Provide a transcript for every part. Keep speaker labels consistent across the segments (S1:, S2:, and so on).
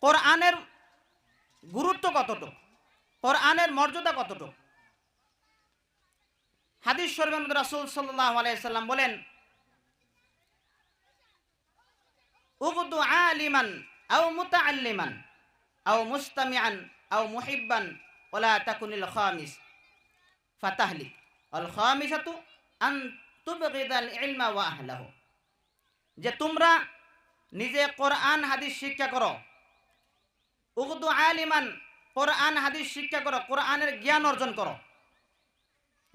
S1: কোরআনের গুরুত্ব কতটুকু, কোরআনের মর্যাদা কতটুকু। হাদিস শরীফের মধ্যে রাসূল সাল্লাল্লাহু আলাইহি সাল্লাম বলেন, উগদু আলিমান আও মুতাআল্লিমান আও মুস্তামিআন আও মুহিব্বান ওয়ালা তাকুনিল খামিস ফাতাহলিক আল খামিসাতু আন তুবগিদাল ইলমা ওয়া আহলাহু। যে তোমরা নিজে কোরআন হাদিস শিক্ষা করো, উগদু আলিমান, কোরআন হাদিস শিক্ষা করো, কোরআনের জ্ঞান অর্জন করো।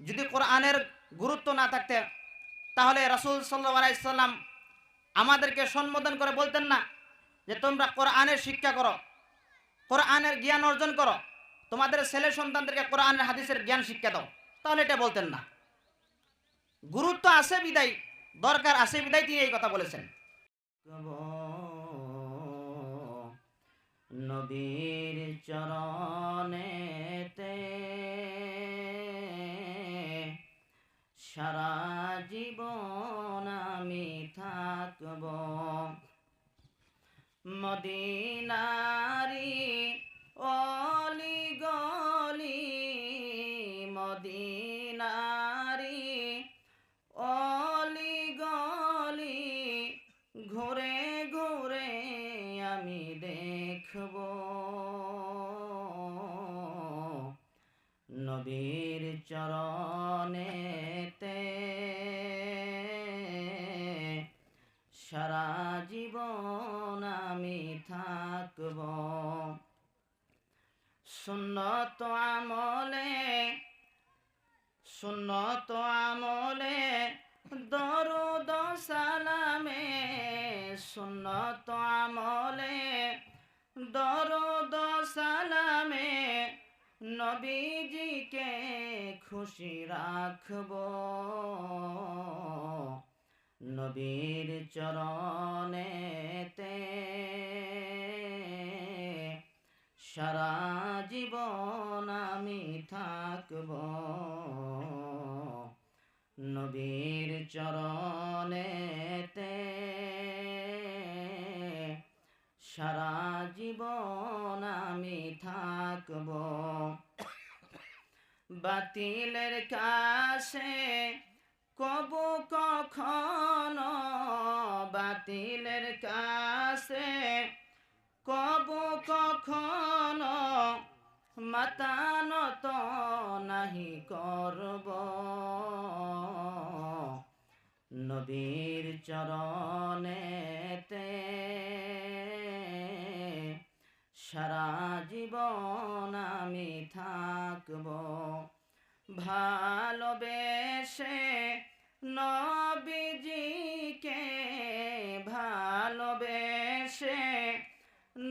S1: যদি কোরআনের গুরুত্ব না থাকতে তাহলে রাসূল সাল্লাল্লাহু আলাইহি সাল্লাম আমাদেরকে সম্বোধন করে বলতেন না যে তোমরা কোরআনের শিক্ষা করো, কোরআনের জ্ঞান অর্জন করো, তোমাদের ছেলে সন্তানদেরকে কোরআনের হাদিসের জ্ঞান শিক্ষা দাও, তাহলে এটা বলতেন না। গুরুত্ব আছে বিদায়, দরকার আছে বিদায় তিনি এই কথা বলেছেন। নবীর চরণেতে সারা জীবন আমি থাকব, মদিনারি অলি গলি, মদিনারি অলি গলি ঘুরে ঘুরে আমি দেখব, নবীর চরণেতে সারা জীবন আমি থাকব। সুন্নত আমলে, সুন্নত আমলে দরুদ সালামে, সুন্নত আমলে দরুদ সালামে নবীজিকে খুশি রাখব, নবীর চরণেতে সারা জীবন আমি থাকব, নবীর চরণেতে সারা জীবন আমি থাকব। বাতিলের কাছে কবু কখনো, বাতিলের কাছে কবু কখনো মাথা নত নাহি করব, নবীর চরণেতে সারা জীবন আমি থাকব। ভালোবেসে নবীজিকে, ভালোবেসে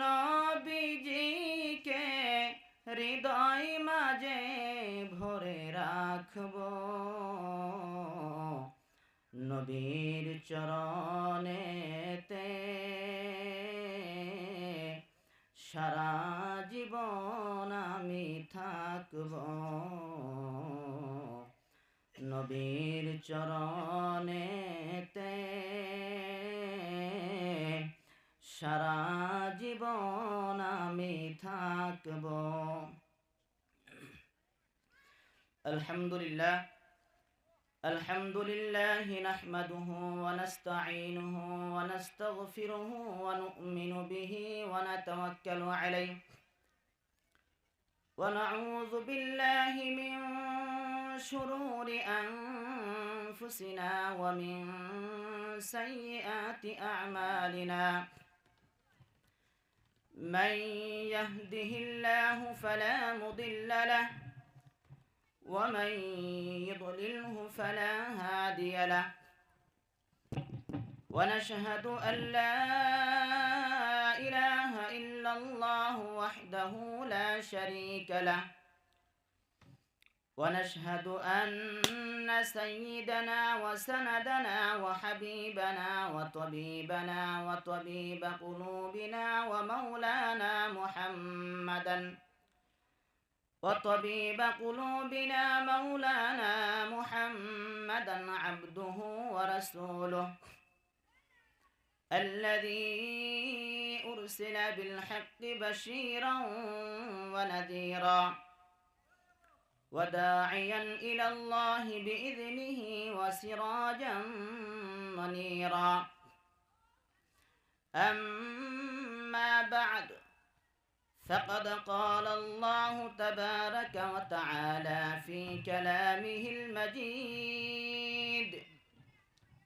S1: নবীজিকে হৃদয় মাঝে ভরে রাখব, নবীর চরণেতে সারা জীবন আমি থাকব, নবীর চরণেতে সারা জীবন আমি থাকব। আলহামদুলিল্লাহ, আলহামদুলিল্লাহ নাহমাদুহু ওয়া নাস্তাঈনুহু ওয়া নাস্তাগফিরুহু ওয়া নু'মিনু বিহি ওয়া নাতাওয়াক্কালু আলাইহি ওয়া নাউযু বিল্লাহি মিন শুরুরি আনফুসিনা ওয়া মিন সাইয়্যাতি আ'মালিনা। মান ইয়াহদিহিল্লাহু ফালা মুদিল্লা লাহু ومن يضلله فلا هادي له، ونشهد أن لا إله إلا الله وحده لا شريك له، ونشهد أن سيدنا وسندنا وحبيبنا وطبيبنا وطبيب قلوبنا ومولانا محمدا، وطبيب قلوبنا مولانا محمدا عبده ورسوله الذي أرسل بالحق بشيرا ونذيرا وداعيا إلى الله بإذنه وسراجا منيرا أما بعد فقد قال الله تبارك وتعالى في كلامه المجيد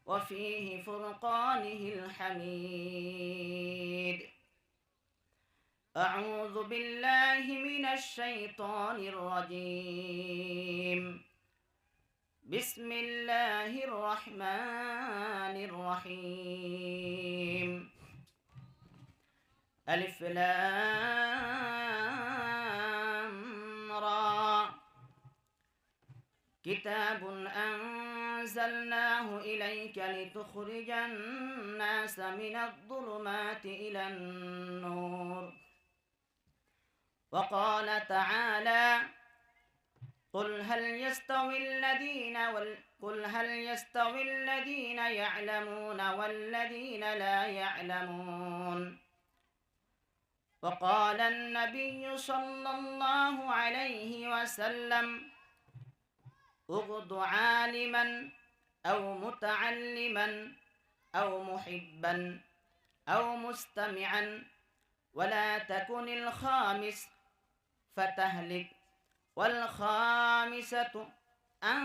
S1: وفيه فرقانه الحميد أعوذ بالله من الشيطان الرجيم بسم الله الرحمن الرحيم ألف لام را كتاب أنزلناه إليك لتخرج الناس من الظلمات إلى النور وقال تعالى قل هل يستوي الذين يعلمون والذين لا يعلمون وقال النبي صلى الله عليه وسلم اغض عالما أو متعلما أو محبا أو مستمعا ولا تكن الخامس فتهلك والخامسة أن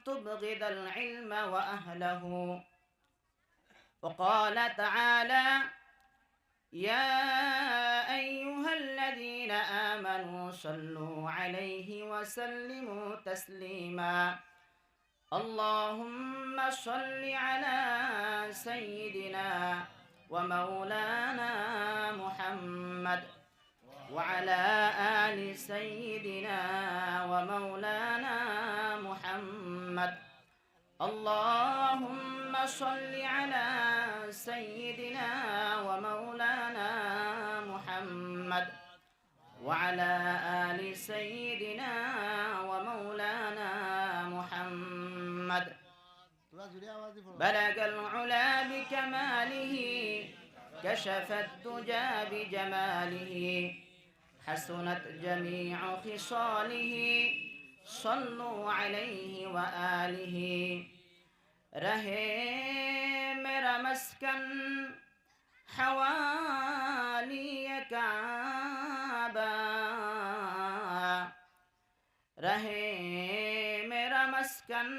S1: تبغض العلم وأهله وقال تعالى يا أيها الذين آمنوا صلوا عليه وسلموا تسليما اللهم صل على سيدنا ومولانا محمد وعلى آل سيدنا ومولانا محمد اللهم صل على سيدنا ومولانا محمد وعلى آل سيدنا ومولانا محمد بلغ العلا بكماله كشف الدجى بجماله حسنت جميع خصاله صلوا عليه وآله رہے میرا مسکن حوالی کعبہ رہے میرا مسکن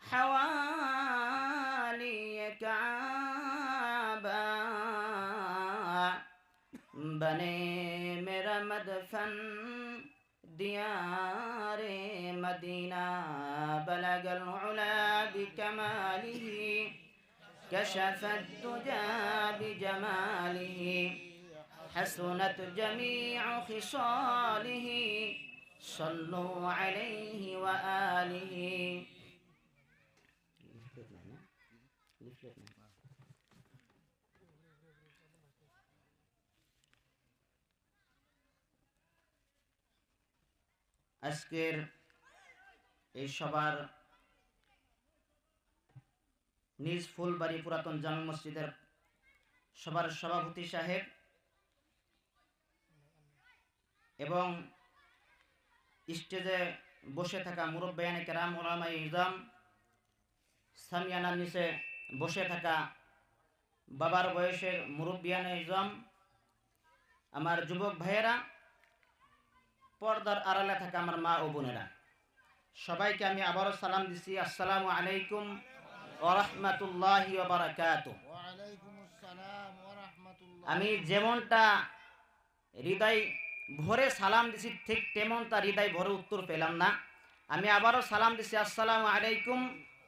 S1: حوالی کعبہ بنے میرا مدفن ديار مدينة بلغ العلا بكماله كشف الدجى بجماله حسنت جميع خصاله صلوا عليه وآله আজকের এই সবার নিজ ফুলবাড়ি পুরাতন জামে মসজিদের সবার সভাপতি সাহেব এবং স্টেজে বসে থাকা মুরব্বিয়ানে কেরাম উলামায়ে ইজম সামিয়ানার নিচে বসে থাকা বাবার বয়সের মুরব্বিয়ানে ইজম আমার যুবক ভাইয়েরা পর্দার আড়ালে থাকা আমার মা ও বোনেরা সবাইকে আমি আবারও সালাম দিচ্ছি আসসালামু আলাইকুম ওয়া রাহমাতুল্লাহি ওয়া বারাকাতুহু। ওয়া আলাইকুমুস সালাম ওয়া রাহমাতুল্লাহ। আমি যেমনটা হৃদয় ভরে সালাম দিছি ঠিক তেমনটা হৃদয় ভরে উত্তর পেলাম না। আমি আবারও সালাম দিচ্ছি আসসালামু আলাইকুম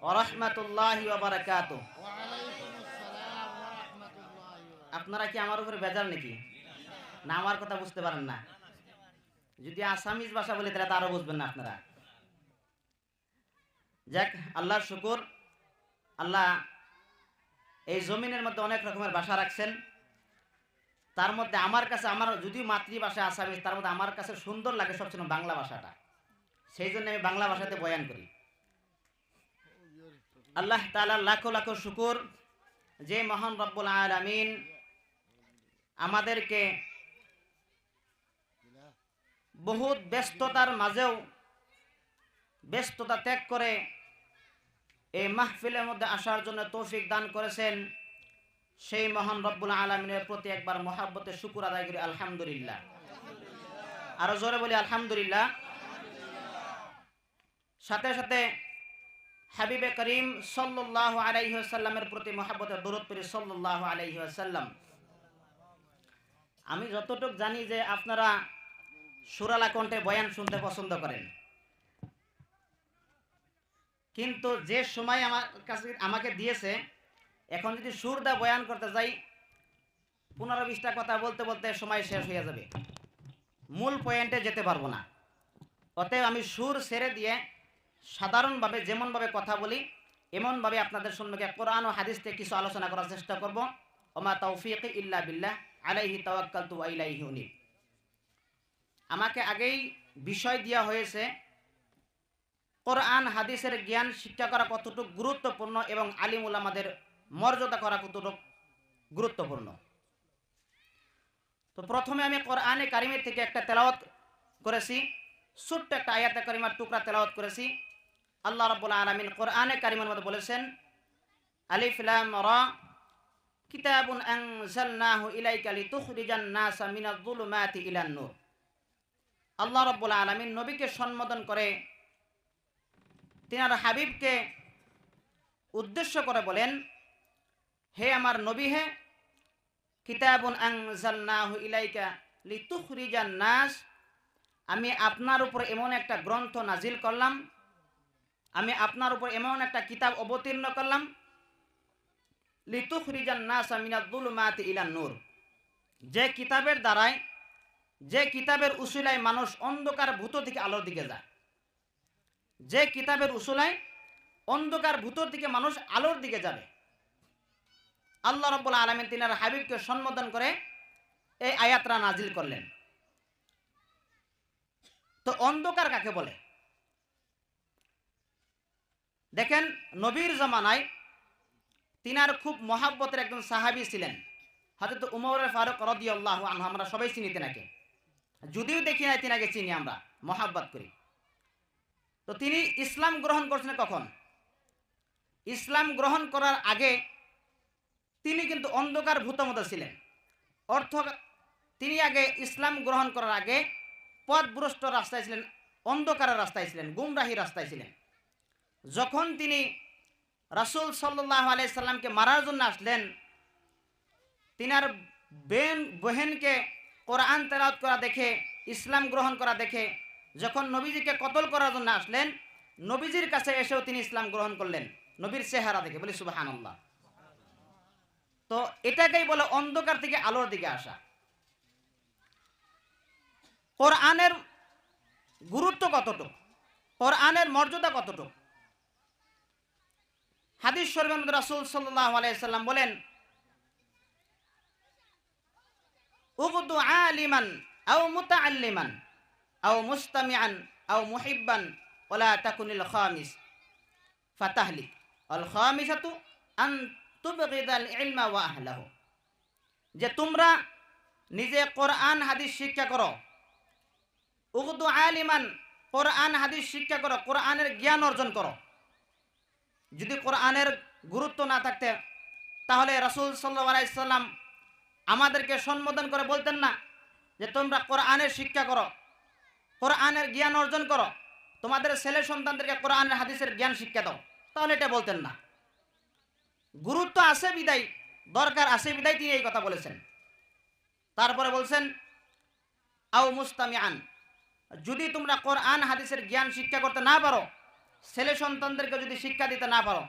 S1: ওয়া রাহমাতুল্লাহি ওয়া বারাকাতুহু। ওয়া আলাইকুমুস সালাম ওয়া রাহমাতুল্লাহি। আপনারা কি আমার উপরে বেজার নাকি? না আমার কথা বুঝতে পারেন না? যদি আসামিজ ভাষা বলে তাহলে আরো বুঝবেন না আপনারা। যাক, আল্লাহর শুকর, আল্লাহ এই জমিনের মধ্যে অনেক রকমের ভাষা রাখছেন। তার মধ্যে আমার কাছে, আমার যদিও মাতৃভাষা আসামিজ, তার মধ্যে আমার কাছে সুন্দর লাগে সবচেয়ে বাংলা ভাষাটা। সেই জন্য আমি বাংলা ভাষাতে বয়ান করি। আল্লাহ তাআলার লাখো লাখো শুকর যে মহান রব্বুল আলামিন আমাদেরকে বহুত ব্যস্ততার মাঝেও ব্যস্ততা ত্যাগ করে এই মাহফিলের মধ্যে আসার জন্য তৌফিক দান করেছেন, সেই মহান রব্বুল আলামিনের প্রতি একবার মহাব্বতে শুকর আদায় করি আলহামদুলিল্লাহ। আরো জোরে বলি আলহামদুলিল্লাহ। সাথে সাথে হাবিবে করিম সাল্লাল্লাহু আলাইহি ওয়াসাল্লামের প্রতি মহাব্বতে দরুদ পড়ি সাল্লাল্লাহু আলাইহি ওয়াসাল্লাম। আমি যতটুকু জানি যে আপনারা সুরালা কণ্ঠে বয়ান শুনতে পছন্দ করেন, কিন্তু যে সময় আমার কাছে আমাকে দিয়েছে, এখন যদি সুর দা বয়ান করতে যাই 15-20টা কথা বলতে বলতে সময় শেষ হয়ে যাবে, মূল পয়েন্টে যেতে পারবো না। অতএব আমি সুর ছেড়ে দিয়ে সাধারণভাবে যেমনভাবে কথা বলি এমনভাবে আপনাদের সম্মুখে কোরআন ও হাদিস থেকে কিছু আলোচনা করার চেষ্টা করব। ওমা তাওফীকি ইল্লা বিল্লাহ আলাইহি তাওয়াক্কালতু ওয়া ইলাইহি উনীব। আমাকে আগেই বিষয় দেওয়া হয়েছে কোরআন হাদিসের জ্ঞান শিক্ষা করা কতটুকু গুরুত্বপূর্ণ এবং আলিম উলামাদের মর্যাদা করা কতটুকু গুরুত্বপূর্ণ। তো প্রথমে আমি কোরআনে কারিমের থেকে একটা তেলাওয়াত করেছি, ছোট্ট একটা আয়াতে কারিমার টুকরা তেলাওয়াত করেছি। আল্লাহ রাব্বুল আলামিন কোরআনে কারিমের মধ্যে বলেছেন, আলিফ লাম রা কিতাবুন আনজালনাহু ইলাইকা লিতুখরিজান নাসা মিনাজ যুলুমাতি ইলান নূর। আল্লাহ রাব্বুল আলামিন নবীকে সম্বোধন করে তিনার হাবিবকে উদ্দেশ্য করে বলেন, হে আমার নবী, হে কিতাবুন আনজালনাহু ইলাইকা লিতুখরিজান নাস, আমি আপনার উপর এমন একটা গ্রন্থ নাজিল করলাম, আমি আপনার উপর এমন একটা কিতাব অবতীর্ণ করলাম, লিতুখরিজান নাসা মিনাজ যুলুমাতি ইলান নূর, যে কিতাবের দ্বারায়, যে কিতাবের উসিলায় মানুষ অন্ধকার ভূত থেকে আলোর দিকে যায়, যে কিতাবের উসিলায় অন্ধকার ভূত থেকে মানুষ আলোর দিকে যাবে। আল্লাহ রাব্বুল আলামিন তিনার হাবিবকে সম্বোধন করে এই আয়াতরা নাজিল করলেন। তো অন্ধকার কাকে বলে? দেখেন, নবীর জামানায় তিনার খুব মহাব্বতের একজন সাহাবী ছিলেন হযরত উমর ফারুক রাদিয়াল্লাহু আনহু। আমরা সবাই চিনি তিনাকে, যদিও দেখি না তিনাকে চিনি, আমরা মহাব্বত করি। তো তিনি ইসলাম গ্রহণ করছেন কখন? ইসলাম গ্রহণ করার আগে তিনি কিন্তু অন্ধকার ভূতের মধ্যে ছিলেন। তিনি আগে ইসলাম গ্রহণ করার আগে পথভ্রষ্ট রাস্তায় ছিলেন, অন্ধকারের রাস্তায় ছিলেন, গুমরাহি রাস্তায় ছিলেন। যখন তিনি রাসূল সাল্লাল্লাহু আলাইহি সাল্লামকে মারার জন্য আসলেন, তিনার বহেনকে কোরআন তেলাওয়াত করা দেখে, ইসলাম গ্রহণ করা দেখে যখন নবীজিকে কতল করার জন্য আসলেন, নবীজির কাছে এসেও তিনি ইসলাম গ্রহণ করলেন নবীর চেহারা দেখে। বলি সুবহানাল্লাহ। তো এটাকেই বলে অন্ধকার থেকে আলোর দিকে আসা। কোরআনের গুরুত্ব কতটুকু, কোরআনের মর্যাদা কতটুকু? হাদিস শরীফের মধ্যে রাসূল সাল্লাল্লাহু আলাইহি সাল্লাম বলেন, উগদু আলিমান আও মুতাআল্লিমান আও মুস্তামিআন আও মুহিব্বান ওয়ালা তাকুনিল খামিস ফাতাহলিক আল খামিসাতু আন তুবগিদাল ইলমা ওয়া আহলাহু। যে তোমরা নিজে কোরআন হাদিস শিক্ষা করো, উগদু আলিমান, কোরআন হাদিস শিক্ষা করো, কোরআনের জ্ঞান অর্জন করো। যদি কোরআনের গুরুত্ব না থাকতে তাহলে রাসূল সাল্লাল্লাহু আলাইহি সাল্লাম আমাদেরকে সম্বোধন করে বলতেন না যে তোমরা কোরআনের শিক্ষা করো, কোরআনের জ্ঞান অর্জন করো, তোমাদের ছেলে সন্তানদেরকে কোরআনের হাদিসের জ্ঞান শিক্ষা দাও, তাহলে এটা বলতেন না। গুরুত্ব আছে বিদায়, দরকার আছে বিদায় তিনি এই কথা বলেছেন। তারপরে বলছেন আও মুস্তামিআন, যদি তোমরা কোরআন হাদিসের জ্ঞান শিক্ষা করতে না পারো, ছেলে সন্তানদেরকে যদি শিক্ষা দিতে না পারো,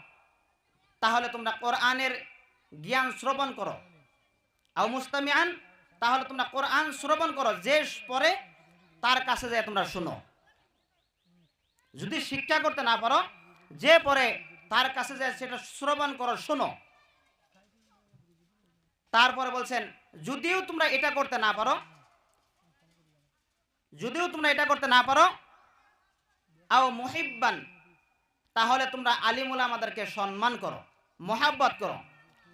S1: তাহলে তোমরা কোরআনের জ্ঞান শ্রবণ করো। আও মুস্তামিআন, তাহলে তোমরা কোরআন শ্রবণ করো, যে পরে তার কাছে যায় তোমরা শুনো। যদি শিক্ষা করতে না পারো, যে পরে তার কাছে যায় সেটা শ্রবণ করো, শোনো। তারপরে বলছেন যদিও তোমরা এটা করতে না পারো, যদিও তোমরা এটা করতে না পারো, আও মুহিব্বান, তাহলে তোমরা আলিম উলামাদেরকে সম্মান করো, মহাব্বত করো,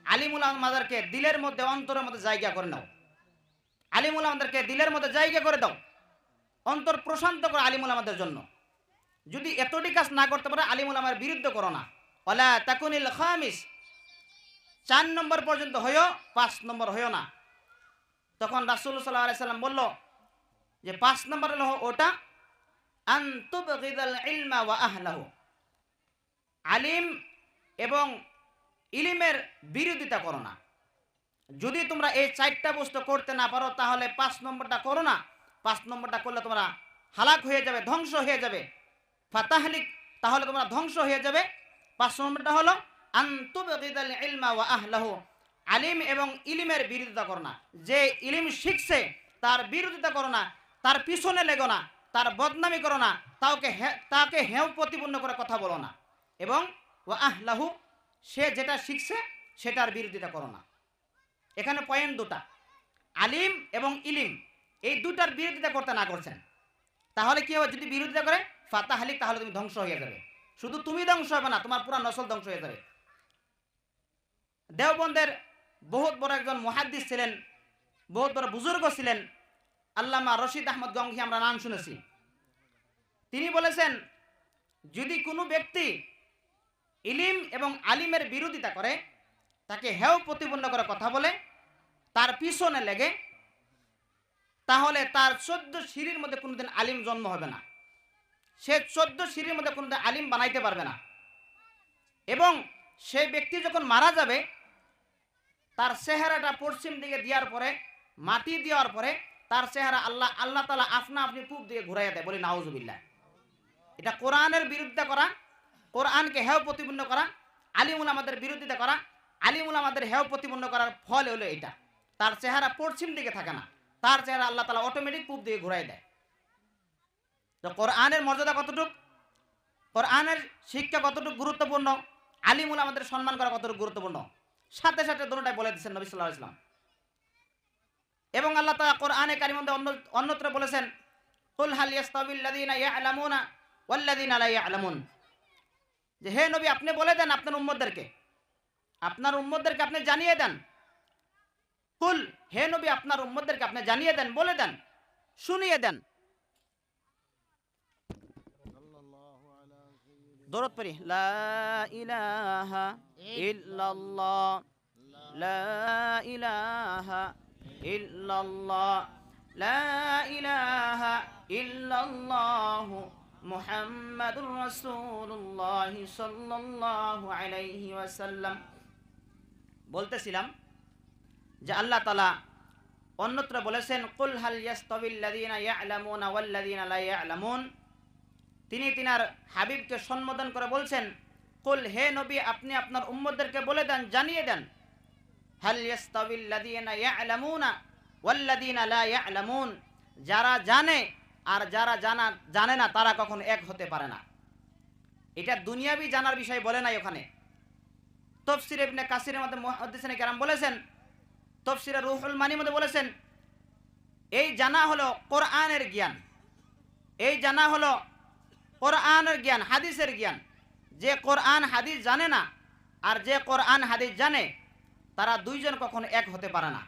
S1: আলিম উলামাদেরকে দিলের মধ্যে অন্তরের মধ্যে জায়গা করে নাও। আলিমুল আমাদেরকে দিলের মধ্যে জায়গা করে দাও, অন্তর প্রশান্ত করো আলিমুল আমাদের জন্য। যদি এতটি কাজ না করতে পারো আলিমুল আমার বিরুদ্ধে করো না। ওয়ালা তাকুনিল খামিস, 4 নম্বর পর্যন্ত হইও, 5 নম্বর হইও না। তখন রাসূল সাল্লাল্লাহু আলাইহি সাল্লাম বলল যে 5 নম্বর হলো ওটা আনতুবগিদাল ইলমা ওয়া আহলাহু, আলিম এবং ইলিমের বিরোধিতা করো না। যদি তোমরা এই 4টা বস্তু করতে না পারো তাহলে 5 নম্বরটা করো না। 5 নম্বরটা করলে তোমরা হালাক হয়ে যাবে, ধ্বংস হয়ে যাবে। ফাতাহলিক, তাহলে তোমরা ধ্বংস হয়ে যাবে। 5 নম্বরটা হলো আনতুবগিদাল ইলমা ওয়া আহলাহু, আলিম এবং ইলিমের বিরোধিতা করো না। যে ইলিম শিখছে তার বিরোধিতা করো না, তার পিছনে লেগো না, তার বদনামি করো না, তাকে হেয় প্রতিপন্ন করে কথা বলো না। এবং ওয়া আহলাহু, সে যেটা শিখছে সেটার বিরোধিতা করো না। এখানে পয়েন্ট দুটা, আলিম এবং ইলিম, এই দুটার বিরোধিতা করতে না করছেন। তাহলে কি হবে? যদি বিরোধিতা করে ফাতাহলিক, তাহলে তুমি ধ্বংস হয়ে যাবে। শুধু তুমি ধ্বংস হবে না, তোমার পুরা নসল ধ্বংস হয়ে যাবে। দেওবন্দের বহুত বড় একজন মুহাদ্দিস ছিলেন, বহুত বড় বুজুর্গ ছিলেন, আল্লামা রশিদ আহমদ গঙ্গি, আমরা নাম শুনেছি। তিনি বলেছেন, যদি কোনো ব্যক্তি ইলিম এবং আলিমের বিরোধিতা করে, তাকে হেয় প্রতিপন্ন করে কথা বলে, তার পিছনে লেগে, তাহলে তার 14 সিঁড়ির মধ্যে কোনোদিন আলিম জন্ম হবে না। সে 14 সিঁড়ির মধ্যে কোনোদিন আলিম বানাইতে পারবে না। এবং সেই ব্যক্তি যখন মারা যাবে, তার চেহারাটা পশ্চিম দিকে দেওয়ার পরে, মাটি দেওয়ার পরে, তার চেহারা আল্লাহ তাআলা আপনা আপনি পূব দিয়ে ঘুরাইয়া দেয়। বলি নাউজুবিল্লাহ। এটা কোরআনের বিরুদ্ধে করা, কোরআনকে হেয় প্রতিপন্ন করা, আলিমুল আমাদের বিরোধিতা করা, আলিমুল আমাদের হেয় প্রতিপন্ন করার ফল হলো এটা। তার চেহারা পশ্চিম দিকে থাকে না, তার চেহারা আল্লাহ তাআলা অটোমেটিক পূব দিয়ে ঘুরাই দেয়। তো কোরআনের মর্যাদা কতটুকু, কোরআনের শিক্ষা কতটুকু গুরুত্বপূর্ণ, আলিমুল আমাদের সম্মান করা কতটুকু গুরুত্বপূর্ণ, সাথে সাথে দুটোটাই বলে দিচ্ছেন নবী সাল্লাল্লাহু আলাইহি ওয়াসাল্লাম। এবং আল্লাহ তাআলা কোরআনে কারিমের মধ্যে অন্যত্র বলেছেন, কুল হাল ইয়াস্তাবিল্লাযীনা ইয়ালামুনা ওয়াল্লাযীনা লা ইয়ালামুন, যে হে নবী আপনি বলে দেন আপনার উম্মতদেরকে, আপনি জানিয়ে দেন। কুল, হে নবী আপনার উম্মতদেরকে আপনি জানিয়ে দেন, বলে দেন, শুনিয়ে দেন। দরুদ পড়ি, লা ইলাহা ইল্লাল্লাহ, লা ইলাহা ইল্লাল্লাহ, লা ইলাহা ইল্লাল্লাহ মুহাম্মাদুর রাসূলুল্লাহ সাল্লাল্লাহু আলাইহি ওয়াসাল্লাম। বলতেছিলাম যে আল্লাহ তাআলা অন্যত্র বলেছেন, কুল হাল ইয়াস্তাবিল্লাযীনা ইয়ালামুনা ওয়াল্লাযীনা লা ইয়ালামুন। তিনি তিনার হাবিবকে সম্বোধন করে বলছেন, কুল, হে নবী আপনি আপনার উম্মতদেরকে বলে দেন, জানিয়ে দেন, হাল ইয়াস্তাবিল্লাযীনা ইয়ালামুনা ওয়াল্লাযীনা লা ইয়ালামুন, যারা জানে আর যারা জানে না তারা কখনো এক হতে পারে না। এটা দুনিয়াবি জানার বিষয় বলে নাই ওখানে। তাফসীর ইবনে কাসিরের মধ্যে মুহাদ্দিসিনে কেরাম বলেছেন, তাফসীরে রুহুল মানির মধ্যে বলেছেন, এই জানা হলো কোরআনের জ্ঞান, এই জানা হলো কোরআনের জ্ঞান, হাদিসের জ্ঞান। যে কোরআন হাদিস জানে না আর যে কোরআন হাদিস জানে, তারা দুইজন কখনো এক হতে পারে না।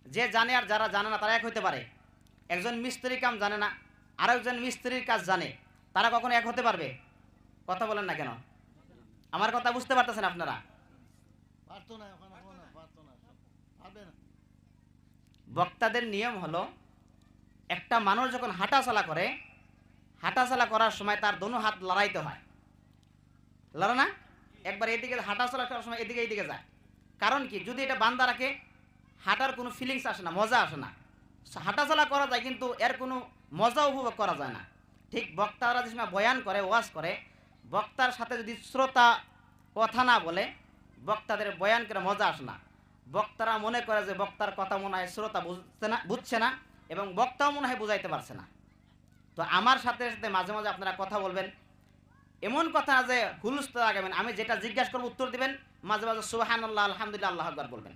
S1: যে জানে আর যারা জানে না তারা এক হতে পারে। একজন মিস্ত্রির কাজ জানে না, আর একজন মিস্ত্রির কাজ জানে, তারা কখনো এক হতে পারবে? কথা বলেন না কেন? আমার কথা বুঝতে পারতেছেন আপনারা? বক্তাদের নিয়ম হলো, একটা মানুষ যখন হাঁটাচলা করে, হাঁটাচলা করার সময় তার দোনো হাত লড়াইতে হয়, লড়ে না? একবার এদিকে হাঁটাচলা করার সময় এদিকে এইদিকে যায়। কারণ কি? যদি এটা বান্ধা রাখে, হাঁটার কোনো ফিলিংস আসে না, মজা আসে না। হাঁটাচলা করা যায় কিন্তু এর কোনো মজা উপভোগ করা যায় না। ঠিক বক্তারা যে সময় বয়ান করে, ওয়াজ করে, বক্তার সাথে যদি শ্রোতা কথা না বলে, বক্তাদের বয়ান করে মজা আসে না। বক্তারা মনে করে যে বক্তার কথা মনে হয় শ্রোতা বুঝছে না এবং বক্তাও মনে হয় বুঝাইতে পারছে না। তো আমার সাথে সাথে মাঝে মাঝে আপনারা কথা বলবেন, এমন কথা যে হুলস্থ লাগাবেন, আমি যেটা জিজ্ঞাসা করবো উত্তর দিবেন, মাঝে মাঝে সুবহানাল্লাহ, আলহামদুলিল্লাহ, আল্লাহু আকবার বলবেন,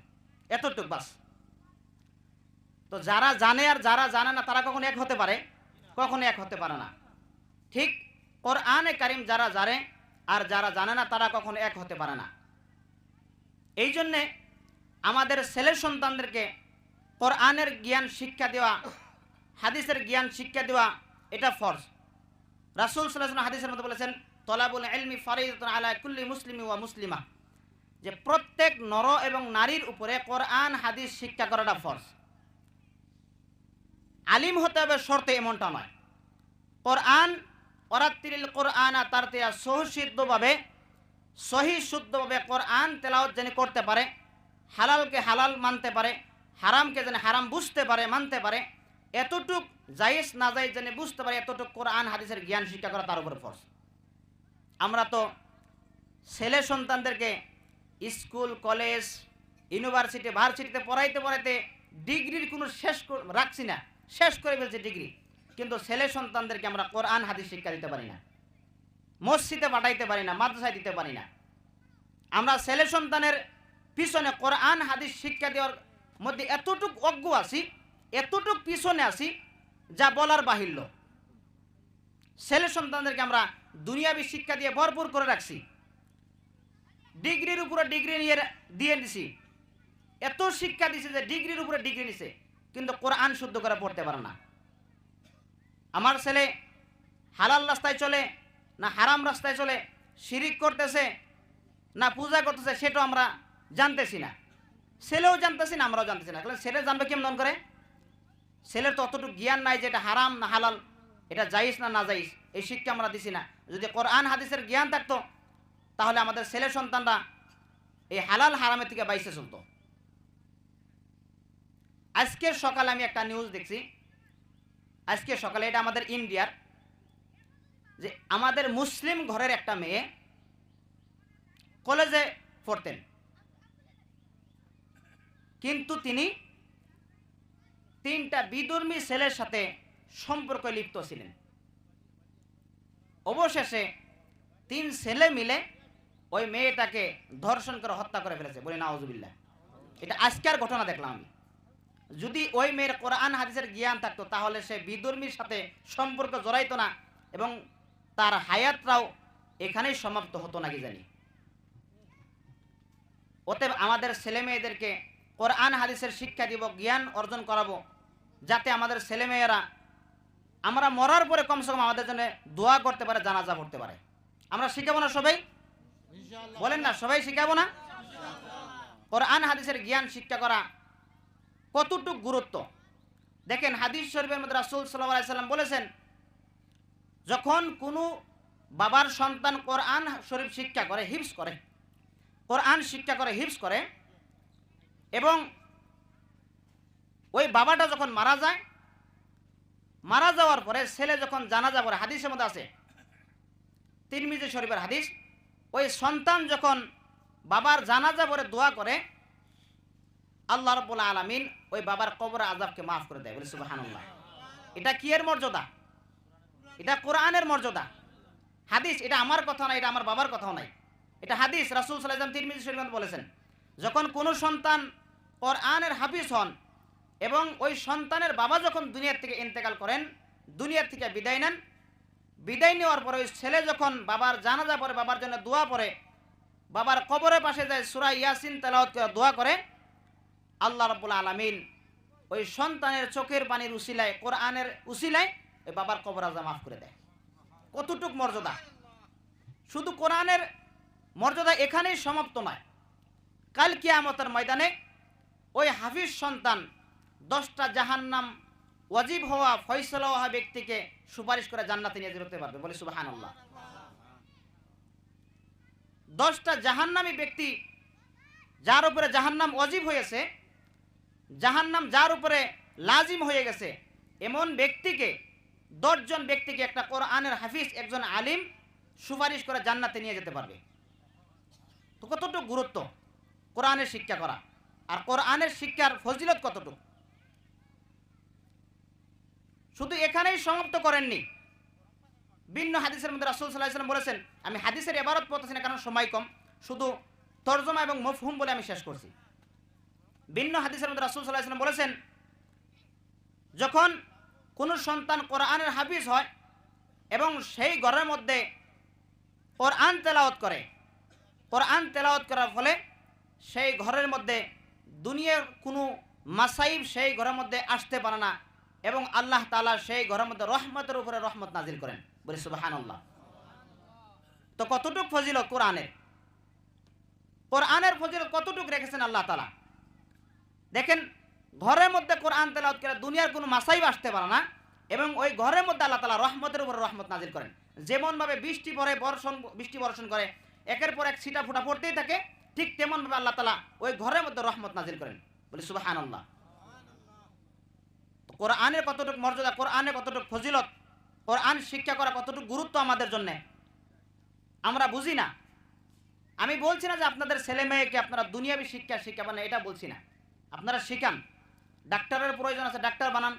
S1: এতটুকু বাস। তো যারা জানে আর যারা জানে না তারা কখনো এক হতে পারে? কখনো এক হতে পারে না। ঠিক কোরআনে কারিম যারা জানে আর যারা জানে না তারা কখনো এক হতে পারে না। এই জন্যে আমাদের ছেলে সন্তানদেরকে কোরআনের জ্ঞান শিক্ষা দেওয়া, হাদিসের জ্ঞান শিক্ষা দেওয়া এটা ফরজ। রাসূল সাল্লাল্লাহু আলাইহি ওয়াসাল্লাম হাদিসের মধ্যে বলেছেন, তলাবুল ইলমি ফারিদাতুন আলা কুল্লি মুসলিমি ওয়া মুসলিমা, যে প্রত্যেক নর এবং নারীর উপরে কোরআন হাদিস শিক্ষা করাটা ফরজ। আলিম হতে হবে শর্তে এমনটা নয়। কোরআন ওরাত্তিলিল কোরআন তারতিয়া সহি শুদ্ধভাবে কোরআন তেলাওয়াত যেন করতে পারে, হালালকে হালাল মানতে পারে, হারামকে যেন হারাম বুঝতে পারে, মানতে পারে, এতটুক জায়েজ না জায়েজ যেন বুঝতে পারে, এতটুক কোরআন হাদিসের জ্ঞান শিক্ষা করা তার উপর ফরজ। আমরা তো ছেলে সন্তানদেরকে স্কুল, কলেজ, ইউনিভার্সিটি, ভার্সিটিতে পড়াইতে ডিগ্রির কোনো শেষ রাখছি না, শেষ করে ফেলছে ডিগ্রি, কিন্তু ছেলে সন্তানদেরকে আমরা কোরআন হাদিস শিক্ষা দিতে পারি না, মসজিদে পাঠাইতে পারি না, মাদ্রাসায় দিতে পারি না। আমরা ছেলে সন্তানের পিছনে কোরআন হাদিস শিক্ষা দেওয়ার মধ্যে এতটুক অজ্ঞ আছি, এতটুক পিছনে আছি যা বলার বাহিল্য। ছেলে সন্তানদেরকে আমরা দুনিয়াবী শিক্ষা দিয়ে ভরপুর করে রাখছি, ডিগ্রির উপরে ডিগ্রি দিয়ে দিছি, এত শিক্ষা দিছে যে ডিগ্রির উপরে ডিগ্রি নিছে, কিন্তু কোরআন শুদ্ধ করে পড়তে পারে না। আমার ছেলে হালাল রাস্তায় চলে না হারাম রাস্তায় চলে, শিরিক করতেছে না পূজা করতেছে, সেটাও আমরা জানতেছি না। ছেলেও জানতেছি না, আমরাও জানতেছি না। তাহলে ছেলে জানবে কেমন করে? ছেলের তো অতটুকু জ্ঞান নাই যে এটা হারাম না হালাল, এটা জায়েজ না না জায়েজ, এই শিক্ষা আমরা দিছি না। যদি কোরআন হাদিসের জ্ঞান থাকতো তাহলে আমাদের ছেলে সন্তানরা এই হালাল হারামের থেকে বাইসে চলতো। আজকের সকালে আমি একটা নিউজ দেখছি, আজকে সকালে, এটা আমাদের ইন্ডিয়ার, যে আমাদের মুসলিম ঘরের একটা মেয়ে কলেজে পড়তেন, কিন্তু তিনি 3টা বিধর্মী ছেলের সাথে সম্পর্কে লিপ্ত ছিলেন। অবশেষে 3 ছেলে মিলে ওই মেয়েটাকে ধর্ষণ করে হত্যা করে ফেলেছে। বলি নাউজুবিল্লাহ। এটা আজকের ঘটনা দেখলাম আমি। যদি ওই মেয়ের কোরআন হাদিসের জ্ঞান থাকতো তাহলে সে বিধর্মীর সাথে সম্পর্ক জড়াইতো না এবং তার হায়াতটাও এখানেই সমাপ্ত হতো নাকি জানি। অতএব আমাদের ছেলে মেয়েদেরকে কোরআন হাদিসের শিক্ষা দিব, জ্ঞান অর্জন করাবো, যাতে আমাদের ছেলে মেয়েরা আমরা মরার পরে কমসে কম আমাদের জন্য দোয়া করতে পারে, জানাজা পড়তে পারে। আমরা শিখাবো না সবাই? বলেন না, সবাই শিখাবো না? কোরআন হাদিসের জ্ঞান শিক্ষা করা কতটুকু গুরুত্ব দেখেন। হাদিস শরীফের মধ্যে রাসূল সাল্লাল্লাহু আলাইহি সাল্লাম বলেছেন, যখন কোনো বাবার সন্তান কোরআন শরীফ শিক্ষা করে, হিফজ করে, কোরআন শিক্ষা করে, হিফজ করে, এবং ওই বাবাটা যখন মারা যায়, মারা যাওয়ার পরে ছেলে যখন জানাজা পড়ে, হাদিসের মধ্যে আছে, তিরমিজি শরীফের হাদিস, ওই সন্তান যখন বাবার জানাজা পড়ে দোয়া করে, আল্লাহ রাব্বুল আলামিন ওই বাবার কবরের আযাবকে মাফ করে দেয়। বলে সুবহানাল্লাহ। এটা কি এর মর্যাদা? এটা কোরআনের মর্যাদা। হাদিস, এটা আমার কথা নয়, এটা আমার বাবার কথাও নাই, এটা হাদিস। রাসূল সাল্লাল্লাহু আলাইহি ওয়াসাল্লাম তিরমিজি শরীফে বলেছেন, যখন কোনো সন্তান কোরআনের হাফিজ হন এবং ওই সন্তানের বাবা যখন দুনিয়ার থেকে ইন্তেকাল করেন, দুনিয়ার থেকে বিদায় নেন, বিদায় নেওয়ার পরে ওই ছেলে যখন বাবার জানাজা পড়ে, বাবার জন্য দোয়া পড়ে, বাবার কবরের পাশে যায় সূরা ইয়াসিন তেলাওয়াত করে দোয়া করে, আল্লাহ রাব্বুল আলামিন ওই সন্তানের চোখের পানির উসিলায়, কোরআনের উসিলায় ওই বাবার কবর আযাব মাফ করে দেয়। কতটুক মর্যাদা! শুধু কোরআনের মর্যাদা এখানেই সমাপ্ত নয়, কাল কিয়ামতের ময়দানে ওই হাফিজ সন্তান 10টা জাহান্নাম ওয়াজিব হওয়া, ফয়সালা হওয়া ব্যক্তিকে সুপারিশ করে জান্নাতে নিয়ে যেতে পারবে। বলে সুবহানাল্লাহ। 10টা জাহান্নামী ব্যক্তি, যার উপরে জাহান্নাম ওয়াজিব হয়েছে, জাহান্নাম যার উপরে লাজিম হয়ে গেছে, এমন ব্যক্তিকে, 10 জন ব্যক্তিকে একটা কোরআনের হাফিজ, একজন আলিম সুপারিশ করে জান্নাতে নিয়ে যেতে পারবে। তো কতটুকু গুরুত্ব কোরআনের শিক্ষা করা, আর কোরআনের শিক্ষার ফজিলত কতটুকু! শুধু এখানেই সমাপ্ত করেননি, ভিন্ন হাদিসের মধ্যে রাসূল সাল্লাল্লাহু আলাইহি ওয়াসাল্লাম বলেছেন, আমি হাদিসের ইবারত পড়তেছি না কারণ সময় কম, শুধু তরজমা এবং মফহুম বলে আমি শেষ করছি। ভিন্ন হাদিসের মধ্যে রাসূল সাল্লাল্লাহু আলাইহি ওয়াসাল্লাম বলেছেন, যখন কোনো সন্তান কোরআনের হাফিজ হয় এবং সেই ঘরের মধ্যে কোরআন তেলাওয়াত করে, কোরআন তেলাওয়াত করার ফলে সেই ঘরের মধ্যে দুনিয়ার কোনো মাসাইব সেই ঘরের মধ্যে আসতে পারে না, এবং আল্লাহ তাআলা সেই ঘরের মধ্যে রহমতের উপরে রহমত নাজিল করেন। বলি সুবহানাল্লাহ। তো কতটুক ফজিলত কোরআনের, কোরআনের ফজিলত কতটুক রেখেছেন আল্লাহ তাআলা। দেখেন, ঘরের মধ্যে কোরআন তেলাওয়াত করে দুনিয়ার কোনো মাসাইব আসতে পারে না, এবং ওই ঘরের মধ্যে আল্লাহ তাআলা রহমতের উপরে রহমত নাজিল করেন। যেমনভাবে বৃষ্টি বর্ষণ করে, একের পর এক ছিটা ফোঁটা পড়তেই থাকে, ঠিক তেমনভাবে আল্লাহ তাআলা ওই ঘরের মধ্যে রহমত নাজিল করেন। বলি সুবহানাল্লাহ। কোরআনের কতটুকু মর্যাদা, কোরআনের কতটুকু ফজিলত, কোরআন শিক্ষা করা কতটুকু গুরুত্ব আমাদের জন্য আমরা বুঝি না। আমি বলছি না যে আপনাদের ছেলে মেয়েকে আপনারা দুনিয়াবি শিক্ষা শিখাবেন না, এটা বলছি না। আপনারা শিখান। ডাক্তারের প্রয়োজন আছে ডাক্তার বানান,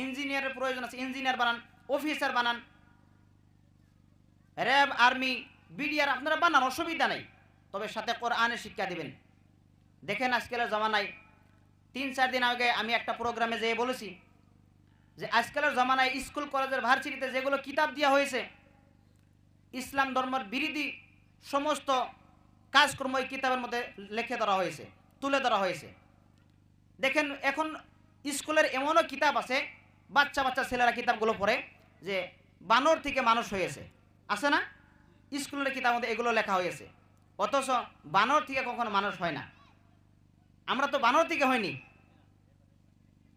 S1: ইঞ্জিনিয়ারের প্রয়োজন আছে ইঞ্জিনিয়ার বানান, অফিসার বানান, র্যাব, আর্মি, বিডিআর আপনারা বানান, অসুবিধা নেই। তবে সাথে কোরআনের শিক্ষা দিবেন। দেখেন আজকালের জমানায়, 3-4 দিন আগে আমি একটা প্রোগ্রামে যেয়ে বলেছি যে আজকালের জমানায় স্কুল কলেজের ভার্সিটিতে যেগুলো কিতাব দেওয়া হয়েছে, ইসলাম ধর্মের বিরোধী সমস্ত কাজকর্ম এই কিতাবের মধ্যে লিখে ধরা হয়েছে, তুলে ধরা হয়েছে। দেখেন, এখন স্কুলের এমনও কিতাব আছে, বাচ্চা বাচ্চা ছেলেরা কিতাবগুলো পড়ে যে বানর থেকে মানুষ হয়েছে, আছে না? স্কুলের কিতাবের মধ্যে এগুলো লেখা হয়েছে, অথচ বানর থেকে কখনো মানুষ হয় না। আমরা তো বানর থেকে হয়নি।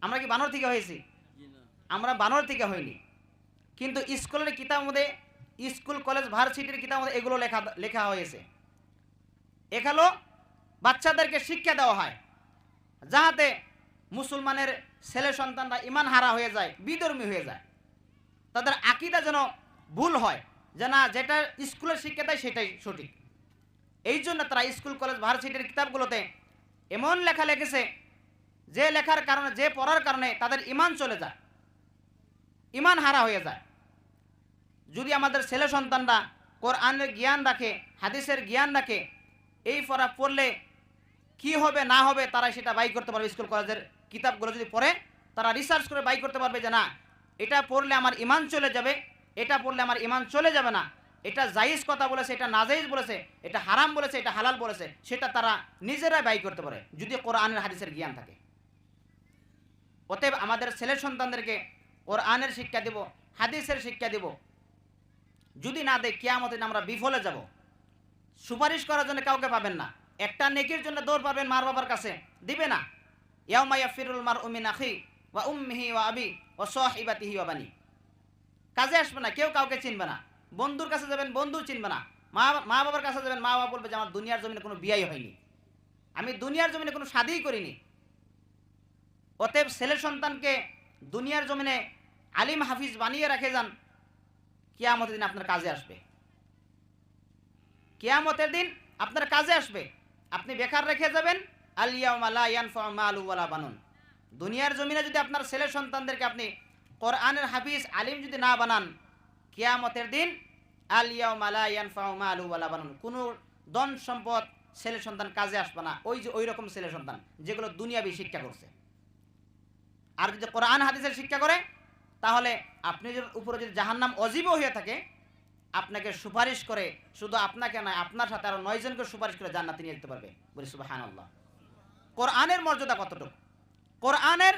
S1: আমরা কি বানর থেকে হয়েছি? আমরা বানর থেকে হয়নি। কিন্তু স্কুলের কিতাবের মধ্যে, স্কুল কলেজ ভার্সিটির কিতাবের মধ্যে এগুলো লেখা হয়েছে। এখানেও বাচ্চাদেরকে শিক্ষা দেওয়া হয় যাহাতে মুসলমানের ছেলে সন্তানরা ইমান হারা হয়ে যায়, বিধর্মী হয়ে যায়, তাদের আকীদা যেন ভুল হয়, যে না যেটা স্কুলের শিক্ষা দেয় সেটাই সঠিক। এই জন্য তারা স্কুল কলেজ ভার্সিটির কিতাবগুলোতে এমন লেখা লিখেছে যে লেখার কারণে, যে পড়ার কারণে তাদের ইমান চলে যায়, ইমান হারা হয়ে যায়। যদি আমাদের ছেলে সন্তানরা কোরআনের জ্ঞান রাখে, হাদিসের জ্ঞান রাখে, এই পড়া পড়লে কি হবে না হবে তারা সেটা বাই করতে পারবে। স্কুল কলেজের কিতাবগুলো যদি পড়ে, তারা রিসার্চ করে বাই করতে পারবে যে না এটা পড়লে আমার ইমান চলে যাবে, এটা পড়লে আমার ইমান চলে যাবে না, এটা জায়েজ কথা বলেছে, এটা নাজায়েজ বলেছে, এটা হারাম বলেছে, এটা হালাল বলেছে, সেটা তারা নিজেরাই বাই করতে পারে যদি কোরআনের হাদিসের জ্ঞান থাকে। অতএব আমাদের ছেলে সন্তানদেরকে কোরআনের শিক্ষা দেব, হাদিসের শিক্ষা দেব। যদি না দেয় কিয়ামতের দিন আমরা বিফলে যাব। সুপারিশ করার জন্য কাউকে পাবেন না। একটা নেকির জন্য দৌড় পাবেন মার বাবার কাছে, দিবে না। ইয়াউমা ইয়াফিরুল মারউ মিন আখি ওয়া উম্মিহি ওয়া আবি ওয়া সাহিবাতিহি ওয়া বানি। কাজে আসবে না, কেউ কাউকে চিনবে না। বন্ধুর কাছে যাবেন, বন্ধু চিনবে না। মা বাবার কাছে যাবেন, মা বাবা বলবে যে আমার দুনিয়ার জমিনে কোনো বিয়াই হয়নি, আমি দুনিয়ার জমিনে কোনো শাদিই করিনি। অতএব ছেলে সন্তানকে দুনিয়ার জমিনে আলিম হাফিজ বানিয়ে রেখে যান, কিয়ামতের দিন আপনার কাজে আসবে। কিয়ামতের দিন আপনার কাজে আসবে। আপনি বেকার রেখে যাবেন, আল ইয়াউমা লা ইয়ানফাউ মালু ওয়ালা বানুন। দুনিয়ার জমিনে যদি আপনার ছেলে সন্তানদেরকে আপনি কোরআনের হাফিজ আলিম যদি না বানান, কিয়ামতের দিন আল ইয়াউমা লা ইয়ানফাউ মালু ওয়ালা বানুন, কোনো ধন সম্পদ ছেলে সন্তান কাজে আসবে না। ওই যে ওই রকম ছেলে সন্তান যেগুলো দুনিয়াবি শিক্ষা করছে। আর যদি কোরআন হাদিসের শিক্ষা করে, তাহলে আপনি উপরে যদি জাহান্নাম অজীব হয়ে থাকে, আপনাকে সুপারিশ করে, শুধু আপনাকে নয় আপনার সাথে আরো 9 জনকে সুপারিশ করে জান্নাতে নিয়ে যেতে পারবে। বলি সুবহানাল্লাহ। কোরআনের মর্যাদা কতটুক, কোরআনের